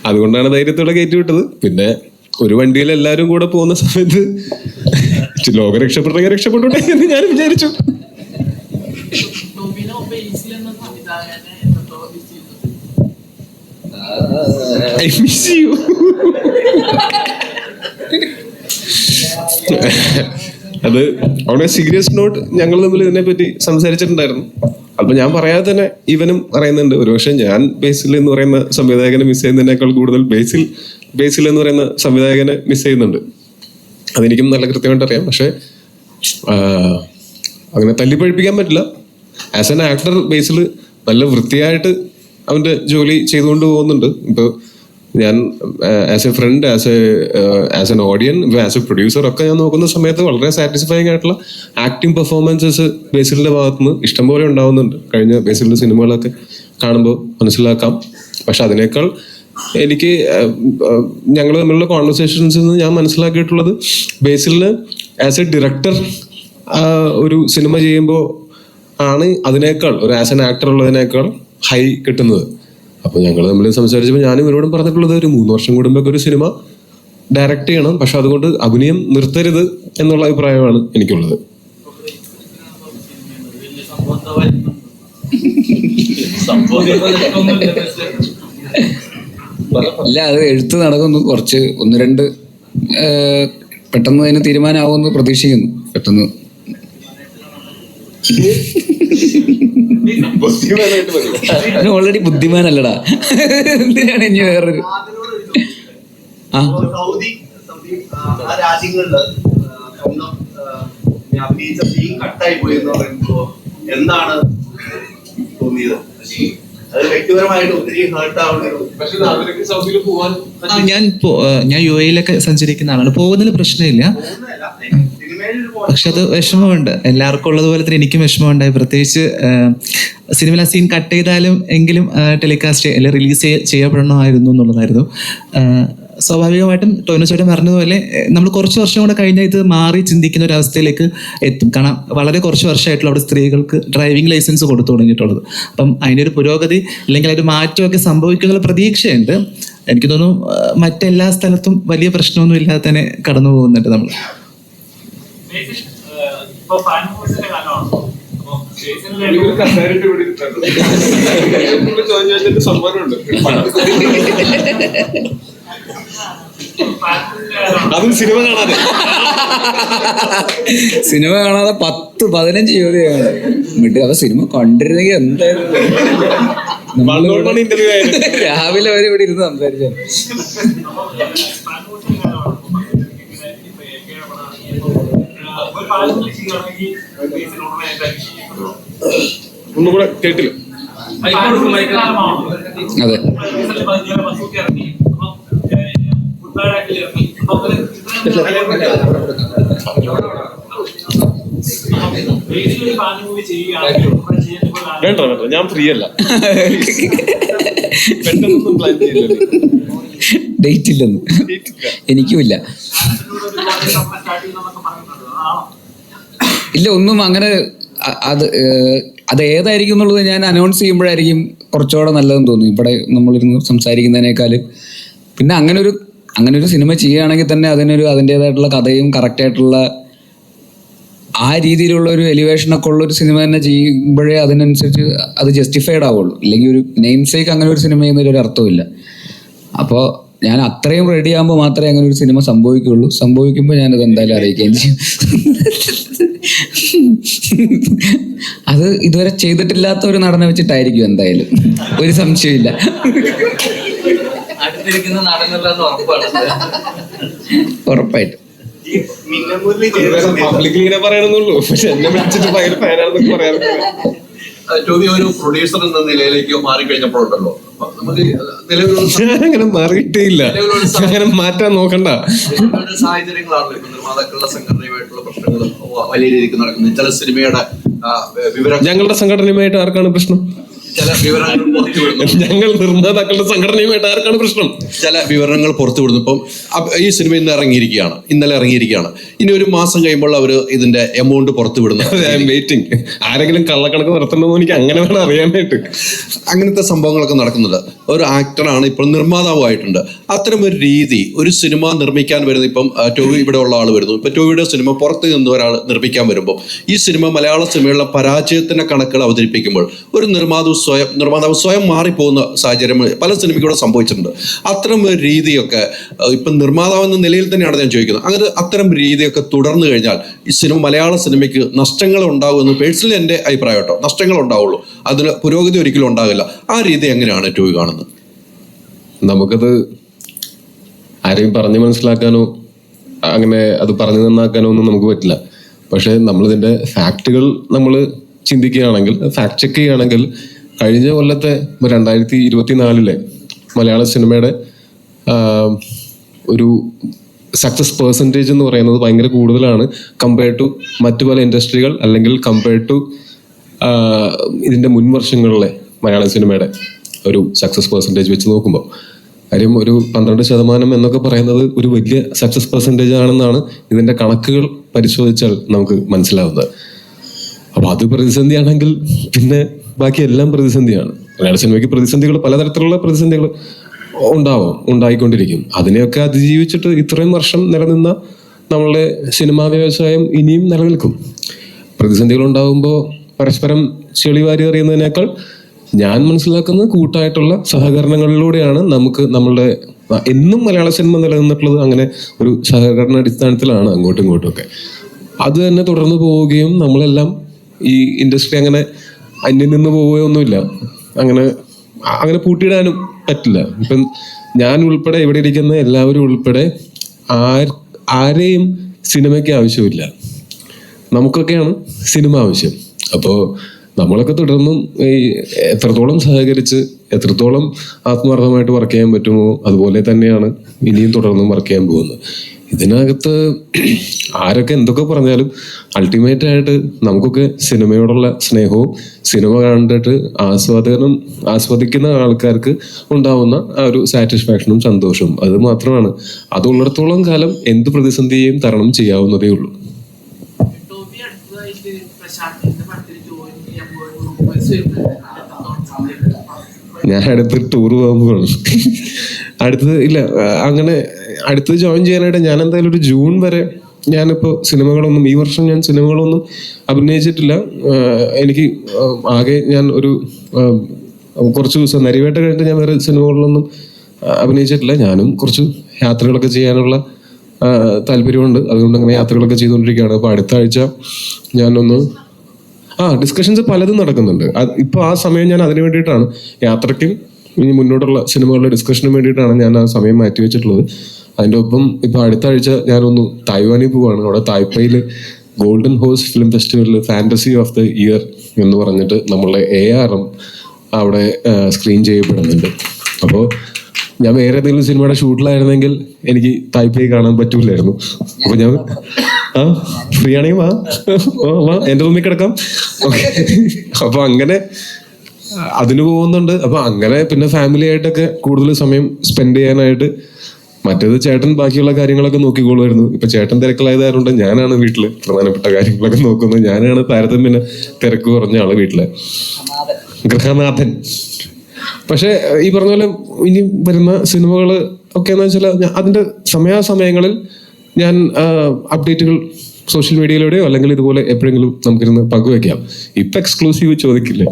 അതുകൊണ്ടാണ് ധൈര്യത്തോടെ കയറ്റിവിട്ടത്. പിന്നെ ഒരു വണ്ടിയിൽ എല്ലാവരും കൂടെ പോകുന്ന സമയത്ത് ലോകം രക്ഷപ്പെട്ടെങ്കിൽ രക്ഷപ്പെട്ടോട്ടെ എന്ന് ഞാൻ വിചാരിച്ചു. I miss you. അത് അവിടെ സീരിയസ് നോട്ട് ഞങ്ങൾ തമ്മിൽ ഇതിനെപ്പറ്റി സംസാരിച്ചിട്ടുണ്ടായിരുന്നു. അപ്പൊ ഞാൻ പറയാതെ തന്നെ ഇവനും പറയുന്നുണ്ട്, ഒരുപക്ഷെ ഞാൻ ബേസിൽ എന്ന് പറയുന്ന സംവിധായകനെ മിസ് ചെയ്യുന്നതിനേക്കാൾ കൂടുതൽ ബേസിൽ എന്ന് പറയുന്ന സംവിധായകനെ മിസ് ചെയ്യുന്നുണ്ട്. അതെനിക്കും നല്ല കൃത്യമായിട്ട് അറിയാം. പക്ഷെ അങ്ങനെ തല്ലിപ്പഴിപ്പിക്കാൻ പറ്റില്ല. ആസ് എൻ ആക്ടർ ബേസിൽ നല്ല വൃത്തിയായിട്ട് അവന്റെ ജോലി ചെയ്തുകൊണ്ട് പോകുന്നുണ്ട്. ഇപ്പോൾ ഞാൻ as a friend, as an ഓഡിയൻ, as A producer ഒക്കെ ഞാൻ നോക്കുന്ന സമയത്ത് വളരെ സാറ്റിസ്ഫൈങ് ആയിട്ടുള്ള ആക്ടിങ് പെർഫോമൻസസ് ബേസിലിന്റെ ഭാഗത്തുനിന്ന് ഇഷ്ടംപോലെ ഉണ്ടാവുന്നുണ്ട്. കഴിഞ്ഞ ബേസിലിന്റെ സിനിമകളൊക്കെ കാണുമ്പോൾ മനസ്സിലാക്കാം. പക്ഷെ അതിനേക്കാൾ എനിക്ക് ഞങ്ങൾ തമ്മിലുള്ള കോൺവെർസേഷൻസിൽ നിന്ന് ഞാൻ മനസ്സിലാക്കിയിട്ടുള്ളത്, ബേസിലിന് ആസ് എ ഡയറക്ടർ ഒരു സിനിമ ചെയ്യുമ്പോൾ ആണ് അതിനേക്കാൾ ഒരു ആസ് എൻ ആക്ടർ ഉള്ളതിനേക്കാൾ ഹൈ കിട്ടുന്നത്. അപ്പോൾ ഞങ്ങൾ തമ്മിൽ സംസാരിച്ചപ്പോൾ ഞാനും ഇവരോടും പറഞ്ഞിട്ടുള്ളത്, ഒരു 3 വർഷം കൂടുമ്പോൾ ഒരു സിനിമ ഡയറക്റ്റ് ചെയ്യണം, പക്ഷെ അതുകൊണ്ട് അഭിനയം നിർത്തരുത് എന്നുള്ള അഭിപ്രായമാണ് എനിക്കുള്ളത്. ഇല്ല, അത് എഴുത്ത് നടക്കുന്നു. കുറച്ച് 1-2 പെട്ടെന്ന് അതിന് തീരുമാനമാവുമെന്ന് പ്രതീക്ഷിക്കുന്നു. പെട്ടെന്ന് ഓൾറെഡി ബുദ്ധിമാനല്ലടാ, എന്തിനാണ് ഇനി വേറൊരു സൗദി ആ രാജ്യങ്ങളില് അഭിനയിച്ച സീൻ കട്ടായി പോയെന്ന് പറയുമ്പോ എന്താണ് തോന്നിയത്? അത് വ്യക്തിപരമായിട്ട് ഒത്തിരി ഹേർട്ട് ആവുന്ന. ഞാൻ UAE സഞ്ചരിക്കുന്ന ആളാണ്. പോകുന്നതിൽ പ്രശ്നമില്ല, പക്ഷെ അത് വിഷമമുണ്ട്. എല്ലാവർക്കും ഉള്ളതുപോലെ തന്നെ എനിക്കും വിഷമമുണ്ടായി. പ്രത്യേകിച്ച് സിനിമയിലെ സീൻ കട്ട് ചെയ്താലും എങ്കിലും ടെലികാസ്റ്റ് അല്ലെങ്കിൽ റിലീസ് ചെയ്യപ്പെടണമായിരുന്നു എന്നുള്ളതായിരുന്നു. സ്വാഭാവികമായിട്ടും ടോവിനോ ചേട്ടൻ പറഞ്ഞതുപോലെ നമ്മൾ കുറച്ച് വർഷം കൂടെ കഴിഞ്ഞാൽ ഇത് മാറി ചിന്തിക്കുന്ന ഒരു അവസ്ഥയിലേക്ക് എത്തും. കാരണം വളരെ കുറച്ച് വർഷമായിട്ടുള്ള അവിടെ സ്ത്രീകൾക്ക് ഡ്രൈവിംഗ് ലൈസൻസ് കൊടുത്തു തുടങ്ങിയിട്ടുള്ളത്. അപ്പം അതിൻ്റെ ഒരു പുരോഗതി അല്ലെങ്കിൽ ഒരു മാറ്റമൊക്കെ സംഭവിക്കുന്ന പ്രതീക്ഷയുണ്ട്. എനിക്ക് തോന്നുന്നു മറ്റെല്ലാ സ്ഥലത്തും വലിയ പ്രശ്നമൊന്നും ഇല്ലാതെ തന്നെ കടന്നു പോകുന്നുണ്ട് നമ്മൾ. അതും സിനിമ കാണാതെ 10-15 ചോദ്യമാണ് വിട്ട്. അപ്പൊ സിനിമ കണ്ടിരുന്നെങ്കിൽ എന്തായിരുന്നു, ഇന്റർവ്യൂ രാവിലെ വരെ ഇവിടെ ഇരുന്ന് സംസാരിച്ചു. ഒന്നും കൂടെ കേട്ടില്ല. അതെ. വേണ്ട ഞാൻ ഫ്രീ അല്ല. പെട്ടെന്നൊന്നും പ്ലാൻ ചെയ്യില്ല. ഡേറ്റ് ഇല്ലെന്ന് എനിക്കുമില്ല. ഇല്ല, ഒന്നും അങ്ങനെ അത് ഏതായിരിക്കും എന്നുള്ളത് ഞാൻ അനൗൺസ് ചെയ്യുമ്പോഴായിരിക്കും കുറച്ചുകൂടെ നല്ലതെന്ന് തോന്നുന്നു. ഇവിടെ നമ്മളിരുന്ന് സംസാരിക്കുന്നതിനേക്കാളും. പിന്നെ അങ്ങനെ ഒരു സിനിമ ചെയ്യുകയാണെങ്കിൽ തന്നെ അതിൻ്റെതായിട്ടുള്ള കഥയും കറക്റ്റായിട്ടുള്ള ആ രീതിയിലുള്ള ഒരു എലിവേഷനൊക്കെ ഉള്ള ഒരു സിനിമ തന്നെ ചെയ്യുമ്പോഴേ അതിനനുസരിച്ച് അത് ജസ്റ്റിഫൈഡ് ആവുള്ളൂ. ഇല്ലെങ്കിൽ ഒരു നെയിം സേക്ക് അങ്ങനെ ഒരു സിനിമ ചെയ്യുന്നതിൽ ഒരു അർത്ഥമില്ല. അപ്പോൾ ഞാൻ അത്രയും റെഡി ആകുമ്പോൾ മാത്രമേ അങ്ങനെ ഒരു സിനിമ സംഭവിക്കുകയുള്ളൂ. സംഭവിക്കുമ്പോൾ ഞാനത് എന്തായാലും അറിയിക്കുകയും ചെയ്യും. അത് ഇതുവരെ ചെയ്തിട്ടില്ലാത്ത ഒരു നടനെ വെച്ചിട്ടായിരിക്കും എന്തായാലും, ഒരു സംശയമില്ല. ഉറപ്പായിട്ടും. പബ്ലിക്കിൽ ഇങ്ങനെ പറയണമെന്നുള്ളൂ, പക്ഷെ എന്നെ വിളിച്ചിട്ട് ഭയങ്കര ഫാനാണെന്നൊക്കെ പറയാറുണ്ട്. ടോബി ഒരു പ്രൊഡ്യൂസർ എന്ന നിലയിലേക്ക് മാറിക്കഴിഞ്ഞപ്പോഴുണ്ടല്ലോ, നമുക്ക് ഞാനങ്ങനെ മാറിയിട്ടേ ഇല്ല, അങ്ങനെ മാറ്റാൻ നോക്കണ്ട. സാഹചര്യങ്ങളാണല്ലോ ഇപ്പൊ നിർമ്മാതാക്കളുടെ സംഘടനയുമായിട്ടുള്ള പ്രശ്നങ്ങൾ വലിയ രീതിക്ക് നടക്കുന്നത്. ചില സിനിമയുടെ വിവരം, ഞങ്ങളുടെ സംഘടനയുമായിട്ട് ആർക്കാണ് പ്രശ്നം? ചില വിവരങ്ങൾ പുറത്തുവിടുന്നു. ഞങ്ങൾ നിർമ്മാതാക്കളുടെ സംഘടനയുമായിട്ട് ആർക്കാണ് പ്രശ്നം? ചില വിവരങ്ങൾ പുറത്തുവിടുന്നു. ഇപ്പം ഈ സിനിമ ഇന്ന് ഇറങ്ങിയിരിക്കുകയാണ്, ഇന്നലെ ഇറങ്ങിയിരിക്കുകയാണ്. ഇനി ഒരു മാസം കഴിയുമ്പോൾ അവർ ഇതിന്റെ എമൗണ്ട് പുറത്തുവിടുന്നു. വെയിറ്റിംഗ്. ആരെങ്കിലും കള്ളക്കണക്ക് നടത്തണമെന്ന് എനിക്ക് അങ്ങനെ വേണം അറിയാനായിട്ട്. അങ്ങനത്തെ സംഭവങ്ങളൊക്കെ നടക്കുന്നുണ്ട്. ഒരു ആക്ടറാണ് ഇപ്പോൾ നിർമ്മാതാവായിട്ടുണ്ട്. അത്തരം ഒരു രീതി ഒരു സിനിമ നിർമ്മിക്കാൻ വരുന്ന, ഇപ്പം ടോവി ഇവിടെ ഉള്ള ആൾ വരുന്നു, ഇപ്പം ടോവിയുടെ സിനിമ പുറത്ത് നിന്ന് ഒരാൾ നിർമ്മിക്കാൻ വരുമ്പോൾ ഈ സിനിമ മലയാള സിനിമയുള്ള പരാജയത്തിന്റെ കണക്കുകൾ അവതരിപ്പിക്കുമ്പോൾ ഒരു നിർമ്മാതാവ് സ്വയം മാറിപ്പോകുന്ന സാഹചര്യം പല സിനിമയ്ക്കൂടെ സംഭവിച്ചിട്ടുണ്ട്. അത്തരം ഒരു രീതിയൊക്കെ ഇപ്പം നിർമ്മാതാവ് എന്ന നിലയിൽ തന്നെയാണ് ഞാൻ ചോദിക്കുന്നത്. അങ്ങനെ അത്തരം രീതിയൊക്കെ തുടർന്നു കഴിഞ്ഞാൽ ഈ സിനിമ മലയാള സിനിമയ്ക്ക് നഷ്ടങ്ങൾ ഉണ്ടാകുമെന്ന് പേഴ്സണലി എൻ്റെ അഭിപ്രായം കേട്ടോ. നഷ്ടങ്ങൾ ഉണ്ടാവുള്ളൂ, അതിന് പുരോഗതി ഒരിക്കലും ഉണ്ടാകില്ല. ആ രീതി എങ്ങനെയാണ് ടോവി കാണുന്നത്? നമുക്കത് ആരെയും പറഞ്ഞു മനസ്സിലാക്കാനോ അങ്ങനെ അത് പറഞ്ഞു നന്നാക്കാനോ ഒന്നും നമുക്ക് പറ്റില്ല. പക്ഷെ നമ്മളിതിൻ്റെ ഫാക്റ്റുകൾ നമ്മൾ ചിന്തിക്കുകയാണെങ്കിൽ, ഫാക്ട് ചെക്ക് ചെയ്യുകയാണെങ്കിൽ, കഴിഞ്ഞ കൊല്ലത്തെ 2024 മലയാള സിനിമയുടെ ഒരു സക്സസ് പെർസെൻറ്റേജ് എന്ന് പറയുന്നത് ഭയങ്കര കൂടുതലാണ് കമ്പയർഡ് ടു മറ്റു പല ഇൻഡസ്ട്രികൾ, അല്ലെങ്കിൽ കമ്പയർഡ് ടു ഇതിൻ്റെ മുൻ വർഷങ്ങളിലെ മലയാള സിനിമയുടെ ഒരു സക്സസ് പെർസെൻറ്റേജ് വെച്ച് നോക്കുമ്പോൾ. കാര്യം ഒരു 12% എന്നൊക്കെ പറയുന്നത് ഒരു വലിയ സക്സസ് പെർസെൻറ്റേജ് ആണെന്നാണ് ഇതിൻ്റെ കണക്കുകൾ പരിശോധിച്ചാൽ നമുക്ക് മനസ്സിലാവുന്നത്. അപ്പോൾ അത് പ്രതിസന്ധിയാണെങ്കിൽ പിന്നെ ബാക്കി എല്ലാം പ്രതിസന്ധിയാണ്. മലയാള സിനിമയ്ക്ക് പ്രതിസന്ധികൾ, പലതരത്തിലുള്ള പ്രതിസന്ധികൾ ഉണ്ടായിക്കൊണ്ടിരിക്കും. അതിനെയൊക്കെ അതിജീവിച്ചിട്ട് ഇത്രയും വർഷം നിലനിന്ന നമ്മളുടെ സിനിമാ വ്യവസായം ഇനിയും നിലനിൽക്കും. പ്രതിസന്ധികൾ ഉണ്ടാകുമ്പോൾ പരസ്പരം ചെളിവാരി എറിയുന്നതിനേക്കാൾ ഞാൻ മനസ്സിലാക്കുന്നത് കൂട്ടായിട്ടുള്ള സഹകരണങ്ങളിലൂടെയാണ് നമുക്ക് നമ്മളുടെ എന്നും മലയാള സിനിമ നിലനിന്നിട്ടുള്ളത്. അങ്ങനെ ഒരു സഹകരണ അടിസ്ഥാനത്തിലാണ് അങ്ങോട്ടും ഇങ്ങോട്ടും ഒക്കെ. അത് തന്നെ തുടർന്ന് പോവുകയും നമ്മളെല്ലാം ഈ ഇൻഡസ്ട്രി അങ്ങനെ അന്യം നിന്ന് പോവുകയൊന്നുമില്ല. അങ്ങനെ പൂട്ടിയിടാനും പറ്റില്ല. ഇപ്പം ഞാൻ ഉൾപ്പെടെ, ഇവിടെ ഇരിക്കുന്ന എല്ലാവരും ഉൾപ്പെടെ ആരെയും സിനിമയ്ക്ക് ആവശ്യമില്ല. നമുക്കൊക്കെയാണ് സിനിമ ആവശ്യം. അപ്പോൾ നമ്മളൊക്കെ തുടർന്നും ഈ എത്രത്തോളം സഹകരിച്ച് എത്രത്തോളം ആത്മാർത്ഥമായിട്ട് വർക്ക് ചെയ്യാൻ പറ്റുമോ അതുപോലെ തന്നെയാണ് ഇനിയും തുടർന്നും വർക്ക് ചെയ്യാൻ പോകുന്നത്. ഇതിനകത്ത് ആരൊക്കെ എന്തൊക്കെ പറഞ്ഞാലും അൾട്ടിമേറ്റ് ആയിട്ട് നമുക്കൊക്കെ സിനിമയോടുള്ള സ്നേഹവും സിനിമ കണ്ടിട്ട് ആസ്വദിക്കുന്ന ആൾക്കാർക്ക് ഉണ്ടാവുന്ന ആ ഒരു സാറ്റിസ്ഫാക്ഷനും സന്തോഷവും, അത് മാത്രമാണ്. അതുള്ളിടത്തോളം കാലം എന്ത് പ്രതിസന്ധിയെയും തരണം ചെയ്യാവുന്നതേ ഉള്ളൂ. ഞാൻ അടുത്ത് ടൂർ പോകാൻ പോവാണ്. അടുത്തത് ഇല്ല, അങ്ങനെ അടുത്തത് ജോയിൻ ചെയ്യാനായിട്ട് ഞാൻ എന്തായാലും ഒരു ജൂൺ വരെ ഞാനിപ്പോൾ സിനിമകളൊന്നും, ഈ വർഷം ഞാൻ സിനിമകളൊന്നും അഭിനയിച്ചിട്ടില്ല. എനിക്ക് ആകെ ഞാൻ ഒരു കുറച്ച് ദിവസം നരിവേട്ട കഴിഞ്ഞിട്ട് ഞാൻ വേറെ സിനിമകളിലൊന്നും അഭിനയിച്ചിട്ടില്ല. ഞാനും കുറച്ച് യാത്രകളൊക്കെ ചെയ്യാനുള്ള താല്പര്യമുണ്ട്. അതുകൊണ്ട് അങ്ങനെ യാത്രകളൊക്കെ ചെയ്തുകൊണ്ടിരിക്കുകയാണ്. അപ്പോൾ അടുത്ത ആഴ്ച ഞാനൊന്ന് ഡിസ്കഷൻസ് പലതും നടക്കുന്നുണ്ട്. ഇപ്പോൾ ആ സമയം ഞാൻ അതിന് വേണ്ടിയിട്ടാണ്, യാത്രയ്ക്കും ഇനി മുന്നോട്ടുള്ള സിനിമകളുടെ ഡിസ്കഷനും വേണ്ടിയിട്ടാണ് ഞാൻ ആ സമയം മാറ്റി വെച്ചിട്ടുള്ളത്. അതിൻ്റെ ഒപ്പം ഇപ്പോൾ അടുത്ത ആഴ്ച ഞാനൊന്ന് തായ്വാനിൽ പോവുകയാണ്. അവിടെ തായ്പയിൽ ഗോൾഡൻ ഹോഴ്സ് ഫിലിം ഫെസ്റ്റിവലിൽ ഫാൻറ്റസി ഓഫ് ദ ഇയർ എന്ന് പറഞ്ഞിട്ട് നമ്മളുടെ ARM അവിടെ സ്ക്രീൻ ചെയ്യപ്പെടുന്നുണ്ട്. അപ്പോൾ ഞാൻ വേറെ ഏതെങ്കിലും സിനിമയുടെ ഷൂട്ടിലായിരുന്നെങ്കിൽ എനിക്ക് തായ്പേയി കാണാൻ പറ്റൂലായിരുന്നു. അപ്പൊ ഞാൻ ഫ്രീ ആണെങ്കിൽ വാ എൻ്റെ റൂമിൽ കിടക്കാം. ഓക്കെ, അപ്പൊ അങ്ങനെ അതിന് പോകുന്നുണ്ട്. അപ്പൊ അങ്ങനെ പിന്നെ ഫാമിലി ആയിട്ടൊക്കെ കൂടുതൽ സമയം സ്പെൻഡ് ചെയ്യാനായിട്ട്. മറ്റേത് ചേട്ടൻ ബാക്കിയുള്ള കാര്യങ്ങളൊക്കെ നോക്കിക്കോളുമായിരുന്നു. ഇപ്പൊ ചേട്ടൻ തിരക്കിലായതുകൊണ്ട് ഞാനാണ് വീട്ടില് പ്രധാനപ്പെട്ട കാര്യങ്ങളൊക്കെ നോക്കുന്നത്. ഞാനാണ് താരതമ്യേന തിരക്ക് കുറഞ്ഞ ആള് വീട്ടിലെ ഗൃഹനാഥൻ. പക്ഷെ ഈ പറഞ്ഞ പോലെ ഇനി വരുന്ന സിനിമകൾ ഒക്കെ എന്ന് വെച്ചാൽ അതിന്റെ സമയാസമയങ്ങളിൽ ഞാൻ അപ്ഡേറ്റുകൾ സോഷ്യൽ മീഡിയയിലൂടെയോ അല്ലെങ്കിൽ ഇതുപോലെ എപ്പോഴെങ്കിലും നമുക്കിരുന്ന് പങ്കുവെക്കാം. ഇപ്പൊ എക്സ്ക്ലൂസീവ് ചോദിക്കില്ലേ.